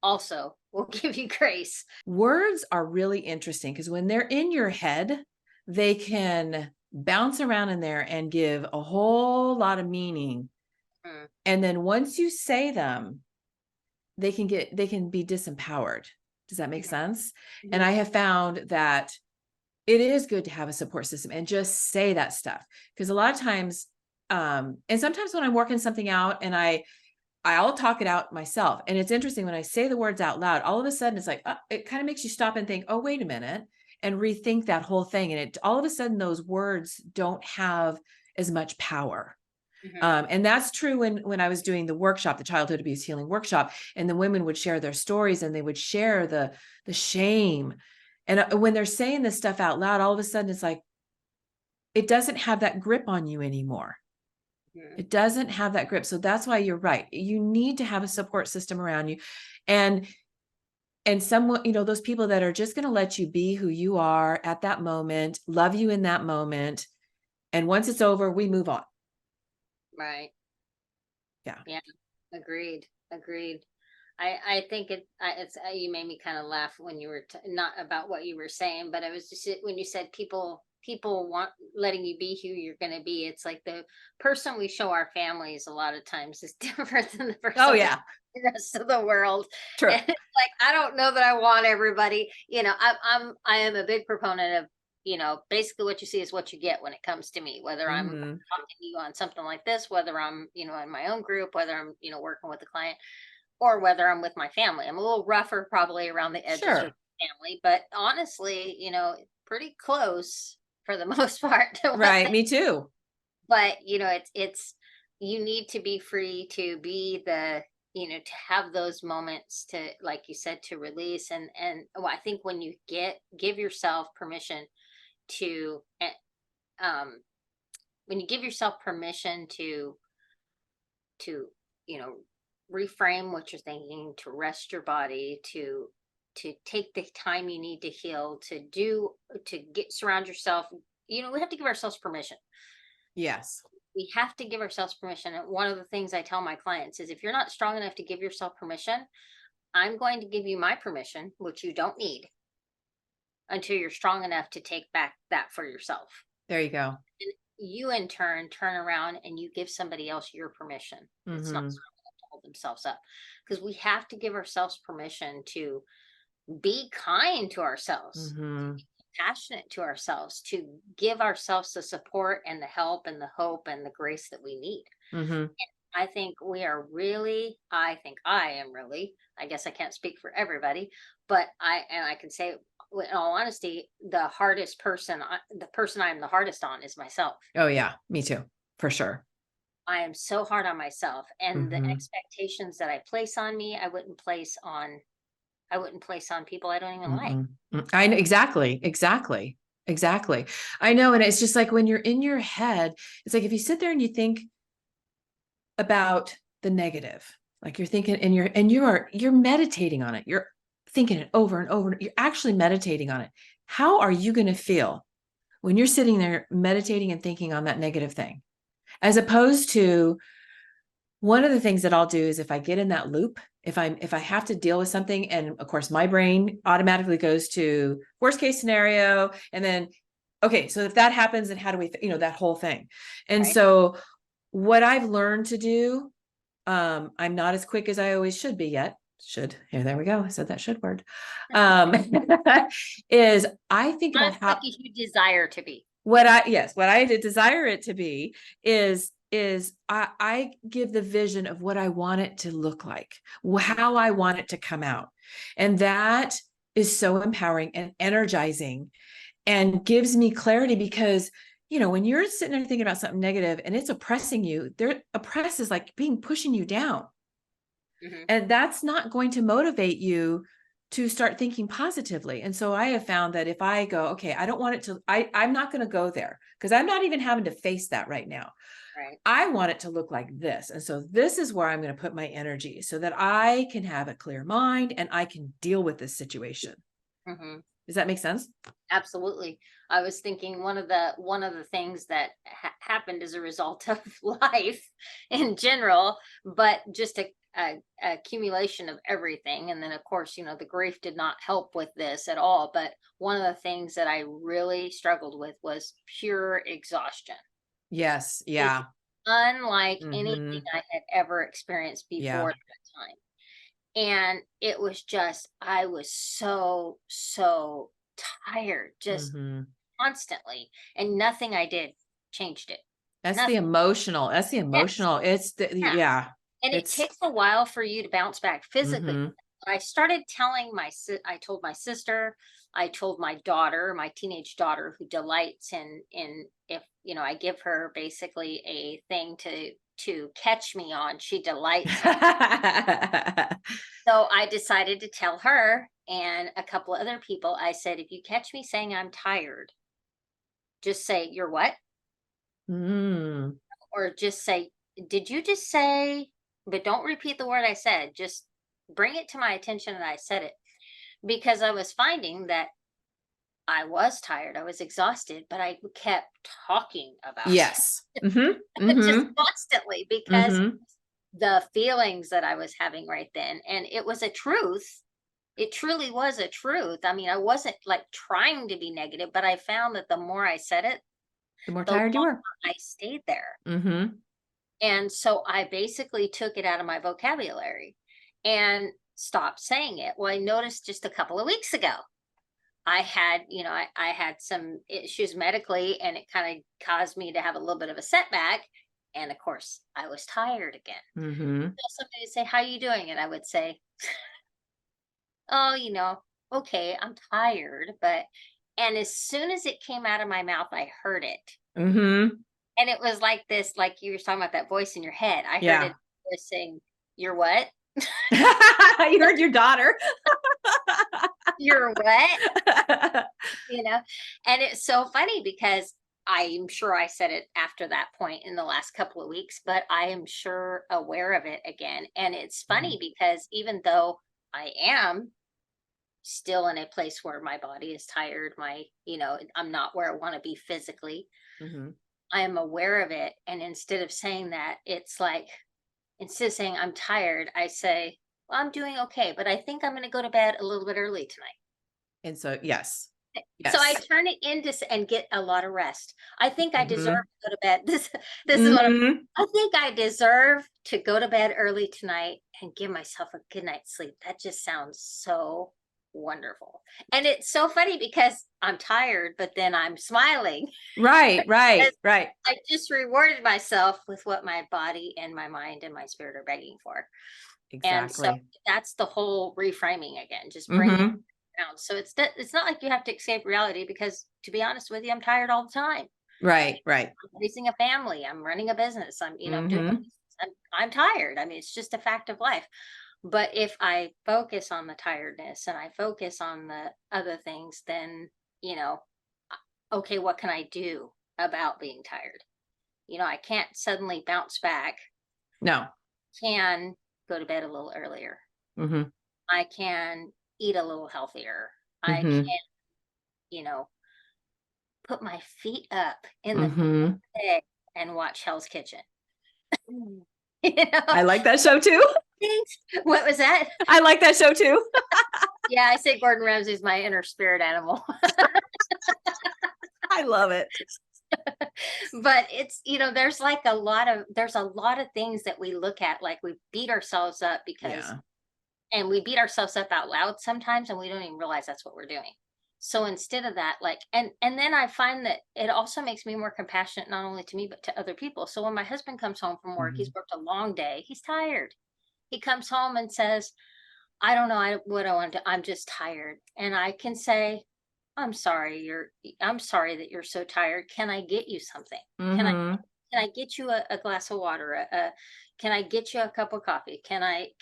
also will give you grace. Words are really interesting because when they're in your head, they can bounce around in there and give a whole lot of meaning. And then once you say them, they can be disempowered. Does that make sense? And I have found that it is good to have a support system and just say that stuff, because a lot of times, and sometimes when I'm working something out and I'll talk it out myself. And it's interesting when I say the words out loud, all of a sudden it's like, it kind of makes you stop and think, oh, wait a minute, and rethink that whole thing. And all of a sudden those words don't have as much power. And that's true when I was doing the workshop, the childhood abuse healing workshop, and the women would share their stories and they would share the shame. And when they're saying this stuff out loud, all of a sudden it's like, it doesn't have that grip on you anymore. It doesn't have that grip. So that's why you're right. You need to have a support system around you. And someone, those people that are just going to let you be who you are at that moment, love you in that moment. And once it's over, we move on. Right. Yeah. Yeah. Agreed. I think it's you made me kind of laugh when you were not about what you were saying, but it was just when you said people want letting you be who you're going to be. It's like the person we show our families a lot of times is different than the person. Oh yeah. The rest of the world. True. And it's like, I don't know that I want everybody, I am a big proponent of, basically what you see is what you get when it comes to me, whether I'm talking to you on something like this, whether I'm, in my own group, whether I'm, working with a client, or whether I'm with my family. I'm a little rougher probably around the edges with family, but honestly, pretty close for the most part. Right. Me too. But, it's you need to be free to be the, to have those moments to, like you said, to release. And well, I think when you give yourself permission to, when you give yourself permission to, you know, reframe what you're thinking, to rest your body, to take the time you need to heal, to get surround yourself. We have to give ourselves permission. Yes. We have to give ourselves permission. And one of the things I tell my clients is, if you're not strong enough to give yourself permission, I'm going to give you my permission, which you don't need, until you're strong enough to take back that for yourself. There you go. And you in turn around and you give somebody else your permission. It's not strong enough to hold themselves up, because we have to give ourselves permission to be kind to ourselves, to be compassionate to ourselves, to give ourselves the support and the help and the hope and the grace that we need. And I think I am really, I guess I can't speak for everybody, but I can say, in all honesty, the person I'm the hardest on is myself. Oh yeah, me too, for sure. I am so hard on myself, and the expectations that I place on me, I wouldn't place on people I don't even like. I know exactly. I know. And it's just like, when you're in your head, it's like, if you sit there and you think about the negative, like you're thinking, and you're meditating on it. You're thinking it over and over. You're actually meditating on it. How are you going to feel when you're sitting there meditating and thinking on that negative thing? As opposed to, one of the things that I'll do is, if I get in that loop, if I have to deal with something, and of course my brain automatically goes to worst case scenario, and then, okay, so if that happens, then how do we, that whole thing. And Right. so what I've learned to do, I'm not as quick as I always should be yet. There we go. I said that should word. Is I think Not about as how, quick as you desire to be. what I desire it to be is I give the vision of what I want it to look like, how I want it to come out. And that is so empowering and energizing, and gives me clarity, because, when you're sitting there thinking about something negative and it's oppressing you, oppress is like pushing you down. And that's not going to motivate you to start thinking positively. And so I have found that if I go, okay, I don't want it to, I'm not going to go there, because I'm not even having to face that right now. Right. I want it to look like this. And so this is where I'm going to put my energy, so that I can have a clear mind and I can deal with this situation. Does that make sense? Absolutely. I was thinking one of the things that happened as a result of life in general, but just a accumulation of everything. And then of course, the grief did not help with this at all. But one of the things that I really struggled with was pure exhaustion. Yes. It's Yeah. unlike anything I had ever experienced before Yeah. that time. And it was just, I was so tired, just constantly, and nothing I did changed it. That's the Nothing. emotional. Yes. It's Yeah. yeah. And it takes a while for you to bounce back physically. I started telling I told my sister, I told my daughter, my teenage daughter, who delights in if, I give her basically a thing to catch me on, she delights. So I decided to tell her and a couple of other people. I said, if you catch me saying I'm tired, just say, you're what? Or just say, did you just say, but don't repeat the word I said. Just bring it to my attention that I said it. Because I was finding that I was tired, I was exhausted, but I kept talking about Yes. it just constantly, because the feelings that I was having right then. And it was a truth. It truly was a truth. I mean, I wasn't like trying to be negative, but I found that the more I said it, The more the tired you longer were. I stayed there. And so I basically took it out of my vocabulary and stopped saying it. Well, I noticed just a couple of weeks ago, I had, I had some issues medically, and it kind of caused me to have a little bit of a setback. And of course, I was tired again. So somebody would say, how are you doing? And I would say, oh, okay, I'm tired. And as soon as it came out of my mouth, I heard it. And it was like this, like you were talking about that voice in your head. I heard Yeah. it saying, "You're what? You heard your daughter. You're what?" You know? And it's so funny because I'm sure I said it after that point in the last couple of weeks, but I am sure aware of it again. And it's funny Mhm, because even though I am still in a place where my body is tired, I'm not where I want to be physically, mhm. I am aware of it. And instead of saying that, it's like, instead of saying I'm tired, I say, well, I'm doing okay, but I think I'm going to go to bed a little bit early tonight. And so, yes, So I yes. turn it into and get a lot of rest. I think I deserve Mhm, to go to bed. This is what mhm. I think I deserve to go to bed early tonight and give myself a good night's sleep. That just sounds so wonderful. And it's so funny because I'm tired, but then I'm smiling. Right, Because right, right. I just rewarded myself with what my body and my mind and my spirit are begging for. And so Exactly. that's the whole reframing again, just bringing Mhm. down. So it's not like you have to escape reality because to be honest with you, I'm tired all the time. Right, right. I'm raising a family, I'm running a business, I'm doing Mhm, I'm tired. I mean, it's just a fact of life. But if I focus on the tiredness and I focus on the other things, then, you know, okay, what can I do about being tired? I can't suddenly bounce back. no. Can go to bed a little earlier. Mhm, I can eat a little healthier. I mhm, can, you know, put my feet up in the mhm. bed and watch Hell's Kitchen. You know, I like that show too. Thanks. What was that? I like that show too. Yeah, I say Gordon Ramsay's my inner spirit animal. I love it. But it's, there's a lot of things that we look at, like we beat ourselves up because, Yeah. and we beat ourselves up out loud sometimes and we don't even realize that's what we're doing. So instead of that, like, and then I find that it also makes me more compassionate, not only to me but to other people. So when my husband comes home from work, he's Mhm, worked a long day, he's tired, he comes home and says, I don't know what I want to, I'm just tired. And I can say, I'm sorry that you're so tired. Can I get you something? Can I mhm, can I get you a glass of water? Can I get you a cup of coffee? Can I,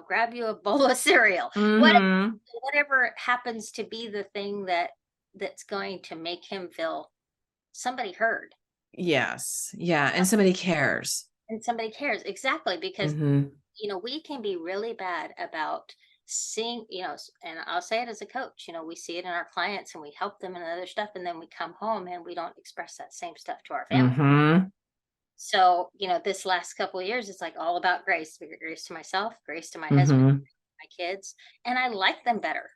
grab you a bowl of cereal? mhm. Whatever happens to be the thing that's going to make him feel somebody heard. Yes. Yeah, and somebody cares. And somebody cares. Exactly. Because Mhm, we can be really bad about seeing, and I'll say it as a coach, we see it in our clients and we help them and other stuff. And then we come home and we don't express that same stuff to our family. mhm, So, this last couple of years, it's like all about grace, grace to myself, grace to my husband, mhm, my kids, and I like them better.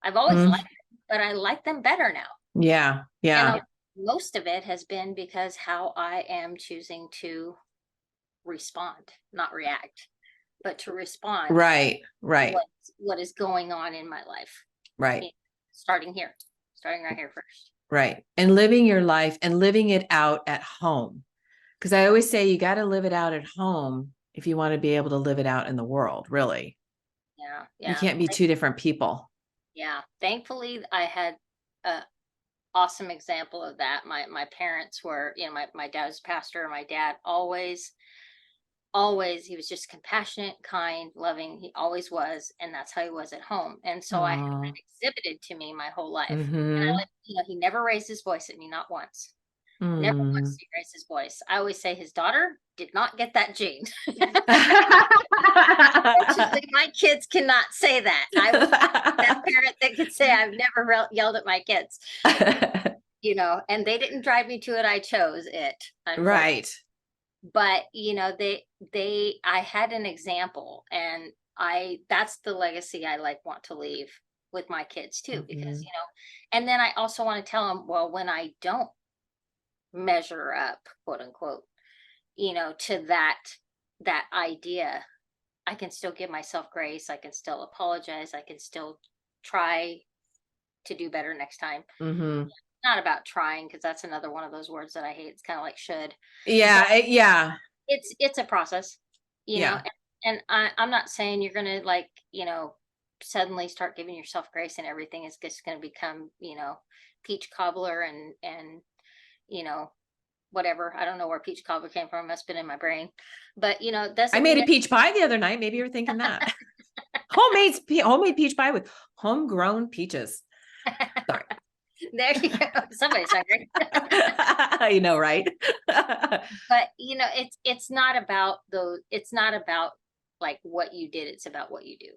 I've always liked mm. them, but I like them better now. Yeah, And yeah. most of it has been because how I am choosing to respond, not react, but to respond Right, right, what is going on in my life. right, Yeah, starting here, starting right here first. right. And living your life and living it out at home. Because I always say you got to live it out at home if you want to be able to live it out in the world, really. Yeah, You yeah, can't be two different people. yeah. Thankfully, I had a awesome example of that. My parents were, my dad was a pastor. My dad always, he was just compassionate, kind, loving. He always was, and that's how he was at home. And so I had Oh. that exhibited to me my whole life. And Mm-hmm. he never raised his voice at me, not once. Never once Mm. did he raise his voice. I always say his daughter did not get that gene. Fortunately, my kids cannot say that. I was that parent that could say I've never yelled at my kids, and they didn't drive me to it. I chose it, unfortunately. Right. But I had an example, and that's the legacy I want to leave with my kids too, because Mhm. and then I also want to tell them, well, when I don't measure up, quote unquote, to that idea, I can still give myself grace. I can still apologize. I can still try to do better next time. Mhm. Not about trying, because that's another one of those words that I hate. It's kind of like should, but Yeah, yeah, it's a process, yeah. and I'm not saying you're gonna suddenly start giving yourself grace and everything is just gonna become peach cobbler and you know whatever. I don't know where peach cobbler came from. It must have been in my brain. But I doesn't made mean a peach pie the other night. Maybe you're thinking that. homemade peach pie with homegrown peaches. Sorry. There you go. Somebody's hungry. I know, right? But it's not about it's not about like what you did, it's about what you do.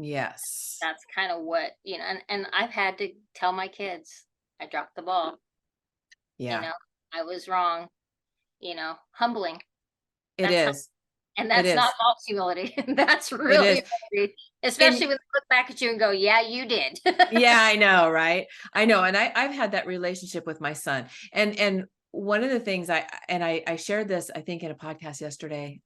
Yes. That's kind of what, and I've had to tell my kids, I dropped the ball, Yeah, I was wrong, humbling. it That's is. And It that's not is. false humility. That's It is. really humility, especially And when they look back at you and go, yeah, you did. yeah, I know, right? I know. And I've had that relationship with my son. And one of the things I shared this, I think, in a podcast yesterday,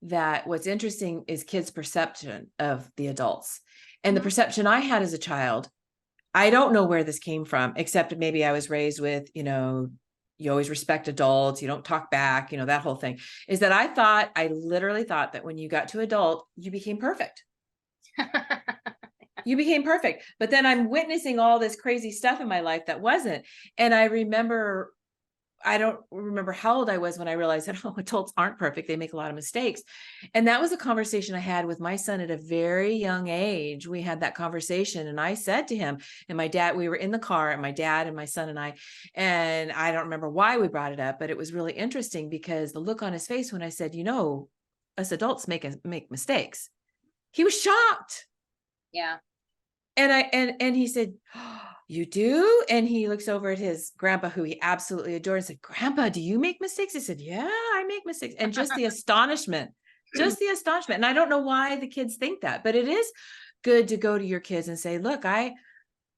that what's interesting is kids' perception of the adults. And the Mhm. perception I had as a child, I don't know where this came from, except maybe I was raised with, you always respect adults, you don't talk back, that whole thing, is that I literally thought that when you got to adult, you became perfect. You became perfect. But then I'm witnessing all this crazy stuff in my life that wasn't. And I don't remember how old I was when I realized that, adults aren't perfect. They make a lot of mistakes. And that was a conversation I had with my son at a very young age. We had that conversation and I said to him and my dad, we were in the car, and my dad and my son and I don't remember why we brought it up, but it was really interesting because the look on his face when I said, us adults make mistakes. He was shocked. Yeah. And he said, oh, you do? And he looks over at his grandpa, who he absolutely adored, and said, Grandpa, do you make mistakes? He said, yeah, I make mistakes. And just the astonishment. And I don't know why the kids think that, but it is good to go to your kids and say, look, I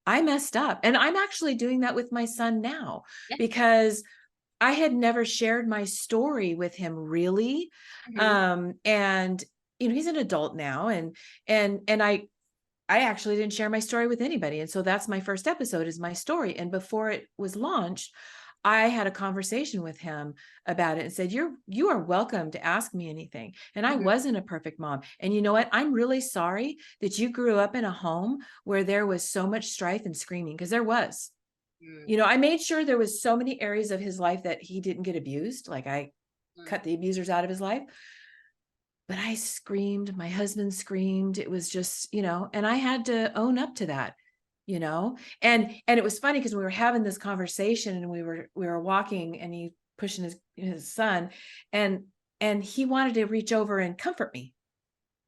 messed up. And I'm actually doing that with my son now, Yeah. because I had never shared my story with him really. Mhm. And he's an adult now, and I actually didn't share my story with anybody. And so that's my first episode, is my story. And before it was launched, I had a conversation with him about it and said, you are welcome to ask me anything. And I Mhm. wasn't a perfect mom. And you know what? I'm really sorry that you grew up in a home where there was so much strife and screaming, because there was. Mm. I made sure there was so many areas of his life that he didn't get abused. Like, I Mm. cut the abusers out of his life. But I screamed, my husband screamed. It was just, and I had to own up to that, and it was funny because we were having this conversation and we were walking and he pushing his son, and he wanted to reach over and comfort me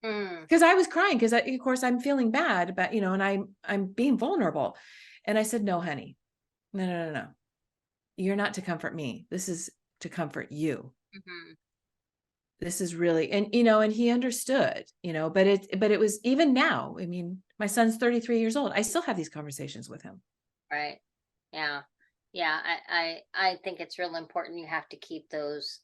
Mm. because I was crying, because of course I'm feeling bad, but and I'm being vulnerable. And I said, no, honey, no. You're not to comfort me. This is to comfort you. Mhm. This is really, and he understood, but it was, even now, I mean, my son's 33 years old, I still have these conversations with him. Right. Yeah. Yeah. I think it's real important. You have to keep those.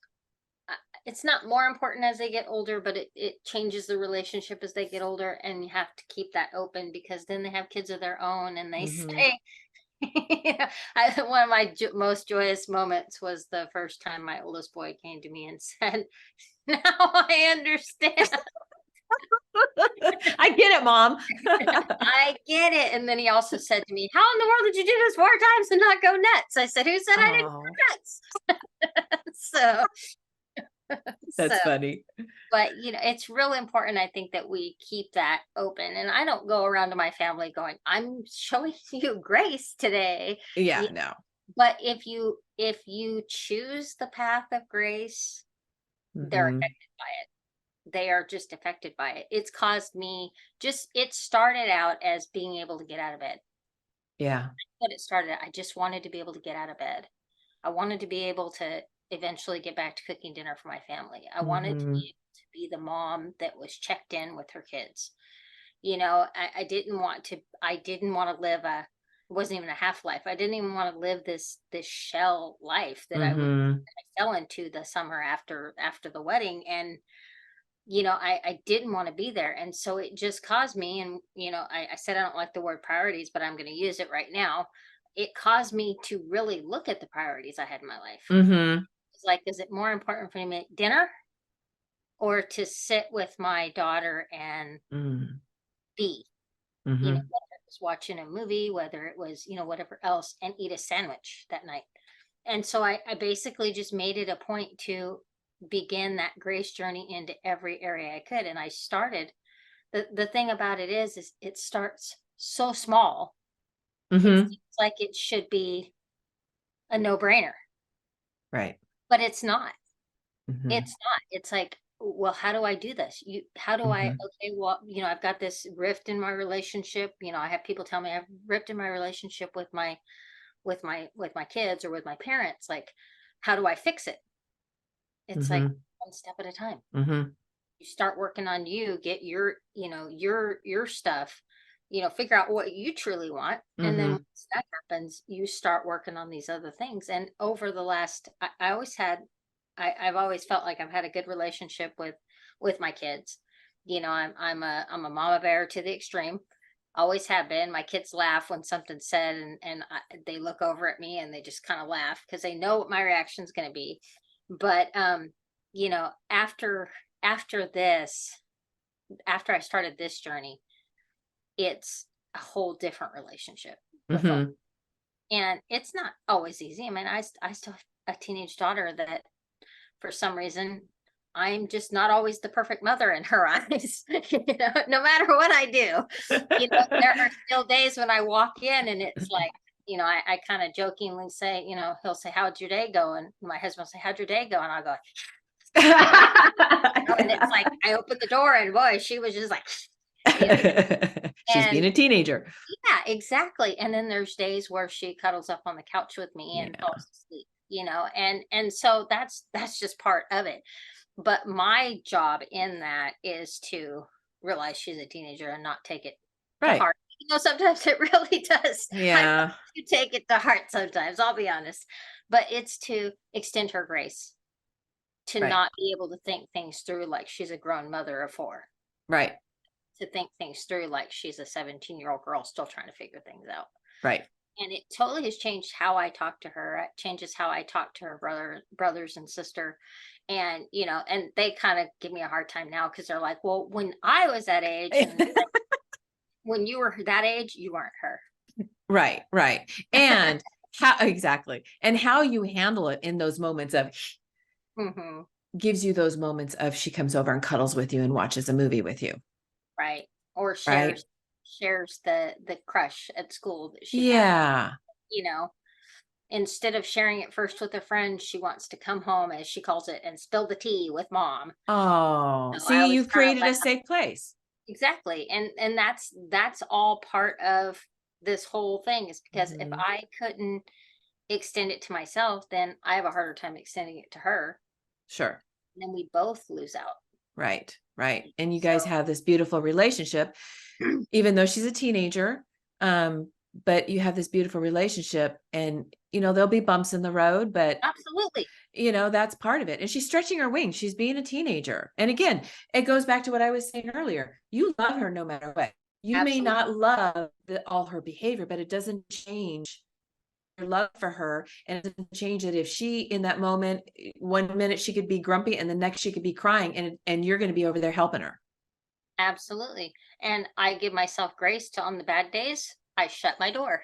uh, It's not more important as they get older, but it changes the relationship as they get older, and you have to keep that open, because then they have kids of their own and they Mm-hmm. say, one of my most joyous moments was the first time my oldest boy came to me and said, now I understand. I get it, Mom. I get it. And then he also said to me, how in the world did you do this 4 times and not go nuts? I said, who said I didn't Oh, go nuts? so, so, that's funny. but it's really important, I think, that we keep that open. And I don't go around to my family going, I'm showing you grace today. Yeah, Y- no. But if you choose the path of grace, they're Mm-hmm. affected by it. They are just affected by it. It's caused me, it started out as being able to get out of bed. Yeah. What it started at, I just wanted to be able to get out of bed. I wanted to be able to eventually get back to cooking dinner for my family. I wanted to Mm-hmm. be able to be the mom that was checked in with her kids. I didn't want to live it wasn't even a half life. I didn't even want to live this shell life that Mm-hmm. I fell into the summer after the wedding. And I didn't want to be there. And so it just caused me, and I said I don't like the word priorities, but I'm going to use it right now. It caused me to really look at the priorities I had in my life. Mm-hmm. It's like, is it more important for me to make dinner, or to sit with my daughter and be, Mm-hmm. whether it was watching a movie, whether it was, whatever else, and eat a sandwich that night. and so I basically just made it a point to begin that grace journey into every area I could. And I started, the thing about it is it starts so small. It Mm-hmm. seems like it should be a no-brainer, Right. but it's not. Mm-hmm. It's not. It's like, well, how do I do this? How do I, Mm-hmm. okay, well, I've got this rift in my relationship. I have people tell me I've ripped in my relationship with my kids or with my parents. Like, how do I fix it? It's like Mm-hmm. one step at a time. Mm-hmm. You start working on you, get your stuff, figure out what you truly want. And then Mm-hmm. once that happens, you start working on these other things. And over the last, I always had, I've always felt like I've had a good relationship with my kids. I'm a mama bear to the extreme. Always have been. My kids laugh when something's said, they look over at me and they just kind of laugh because they know what my reaction is going to be. But after this, after I started this journey, it's a whole different relationship with them. Mm-hmm. And it's not always easy. I mean, I still have a teenage daughter that for some reason I'm just not always the perfect mother in her eyes. No matter what I do, there are still days when I walk in and it's like, I kind of jokingly say, he'll say, "How'd your day go?" And my husband will say, "How'd your day go?" And I'll go, and it's like I opened the door and boy, she was just like, you know, She's being and a teenager. yeah, exactly. And then there's days where she cuddles up on the couch with me and Yeah. falls asleep, and so that's just part of it. But my job in that is to realize she's a teenager and not take it to Right. heart. Sometimes it really does. I Yeah. do take it to heart sometimes, I'll be honest. But it's to extend her grace, to Right. not be able to think things through like she's a grown mother of four, Right. to think things through like she's a 17-year-old girl still trying to figure things out. Right. And it totally has changed how I talk to her. It changes how I talk to her brothers and sister. And, and they kind of give me a hard time now because they're like, well, when I was that age and like, when you were that age, you weren't her. Right. Right. And how exactly, and how you handle it in those moments of Hmm. gives you those moments of she comes over and cuddles with you and watches a movie with you. Right. Or Right. shares the crush at school that she had, Yeah. you know, instead of sharing it first with a friend, she wants to come home, as she calls it, and spill the tea with mom. Oh, I see, always you've kind of created let a safe place. exactly, and that's all part of this whole thing, is because if Mhm. I couldn't extend it to myself, then I have a harder time extending it to her, Sure. and then we both lose out. Right. Right. And you guys So have this beautiful relationship, even though she's a teenager. But you have this beautiful relationship, and there'll be bumps in the road, but absolutely, that's part of it. And she's stretching her wings. She's being a teenager. And again, it goes back to what I was saying earlier. You love her no matter what. You may absolutely, not love all her behavior, but it doesn't change your love for her. And it doesn't change it if she, in that moment, one minute she could be grumpy and the next she could be crying, and you're going to be over there helping her. absolutely. And I give myself grace to, on the bad days, I shut my door.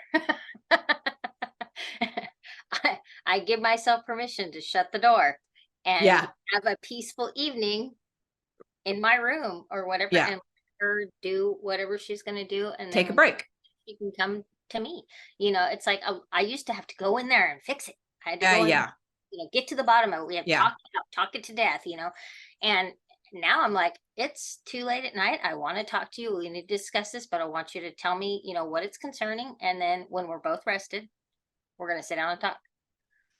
I give myself permission to shut the door and Yeah. have a peaceful evening in my room or whatever, Yeah. and let her do whatever she's going to do, and then Take a when break. she can come to me. It's like I used to have to go in there and fix it. I had to Yeah. go in, Yeah. get to the bottom of it. We have Yeah. talk it out, talk it to death, and now I'm like, it's too late at night. I want to talk to you. We need to discuss this, but I want you to tell me, what it's concerning. And then when we're both rested, we're going to sit down and talk.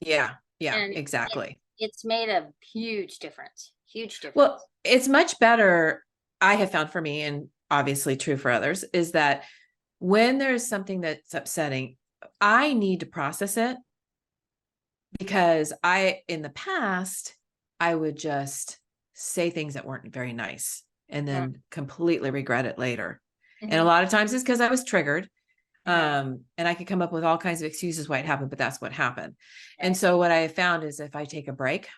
Yeah. Yeah. And Exactly. it's made a huge difference. Huge Well, difference. it's much better, I have found for me, and obviously true for others, is that when there's something that's upsetting, I need to process it, because in the past, I would just say things that weren't very nice and then completely regret it later. And a Mm-hmm. lot of times it's because I was triggered. Hmm. And I could come up with all kinds of excuses why it happened, but that's what happened. And Right. so what I have found is if I take a break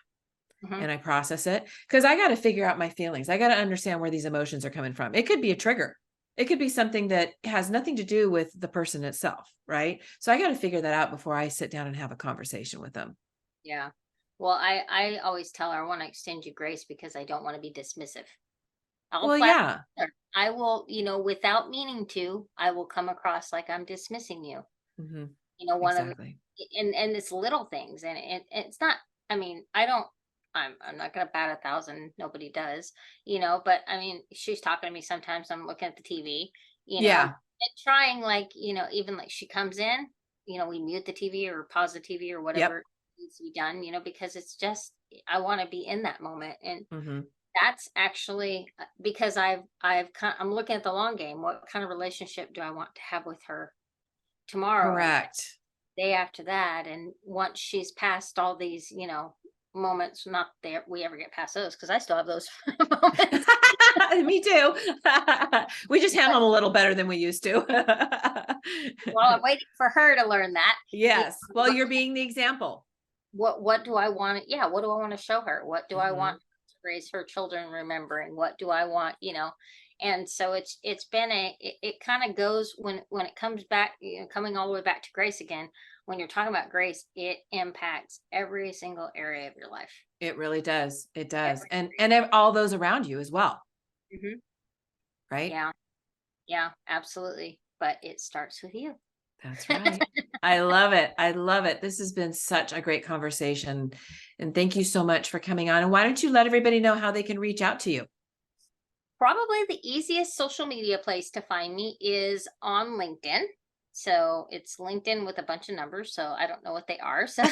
Hmm. and I process it, because I got to figure out my feelings. I got to understand where these emotions are coming from. It could be a trigger. It could be something that has nothing to do with the person itself, right? So I got to figure that out before I sit down and have a conversation with them. Yeah. Well, I always tell her I want to extend you grace because I don't want to be dismissive. I'll Well, flat yeah, I will, without meaning to, I will come across like I'm dismissing you. hmm, One of the, exactly. and it's little things, and it's not. I mean, I'm not gonna bat 1,000. Nobody does, But I mean, she's talking to me sometimes. I'm looking at the TV, and Yeah, trying, like, even like she comes in, we mute the TV or pause the TV or yep. whatever needs to be done, because it's just I want to be in that moment. And Hmm. that's actually because I'm looking at the long game. What kind of relationship do I want to have with her tomorrow and Correct. day after that? And once she's past all these, moments, not that we ever get past those, because I still have those moments. Me too. We just handle But them a little better than we used to. while I'm waiting for her to learn that, Yes. I'm Well, you're looking at being the example. what do I want? Yeah, what do I want to show her? What do I Hmm. want to raise her children remembering? What do I want? And so it's been it kind of goes when it comes back, coming all the way back to grace again. When you're talking about grace, it impacts every single area of your life. It really does. It does. Every. And all those around you as well, Mhm. right? Yeah, yeah, absolutely. But it starts with you. That's right. I love it. I love it. This has been such a great conversation. And thank you so much for coming on. And why don't you let everybody know how they can reach out to you? Probably the easiest social media place to find me is on LinkedIn. So it's LinkedIn with a bunch of numbers. So I don't know what they are. So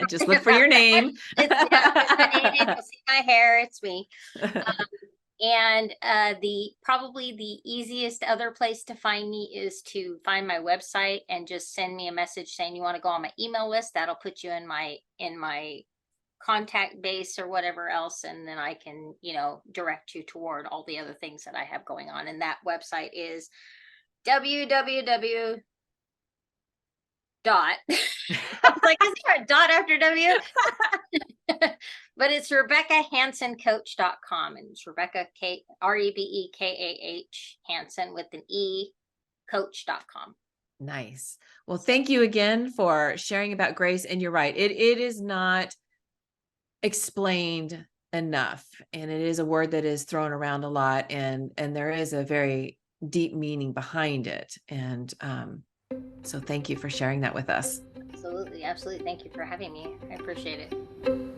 Just look for your name. it's my name. You'll see my hair. It's me. And the probably the easiest other place to find me is to find my website and just send me a message saying you want to go on my email list. That'll put you in my contact base or whatever else, and then I can, direct you toward all the other things that I have going on. And that website is www dot I was like, is there a dot after W? But it's RebekahHansonCoach.com, and it's Rebecca Rebekah Hanson with an E coach.com. Nice. Well, thank you again for sharing about grace. And you're right. It is not explained enough. And it is a word that is thrown around a lot. And there is a very deep meaning behind it. And so thank you for sharing that with us. Absolutely, absolutely. Thank you for having me. I appreciate it.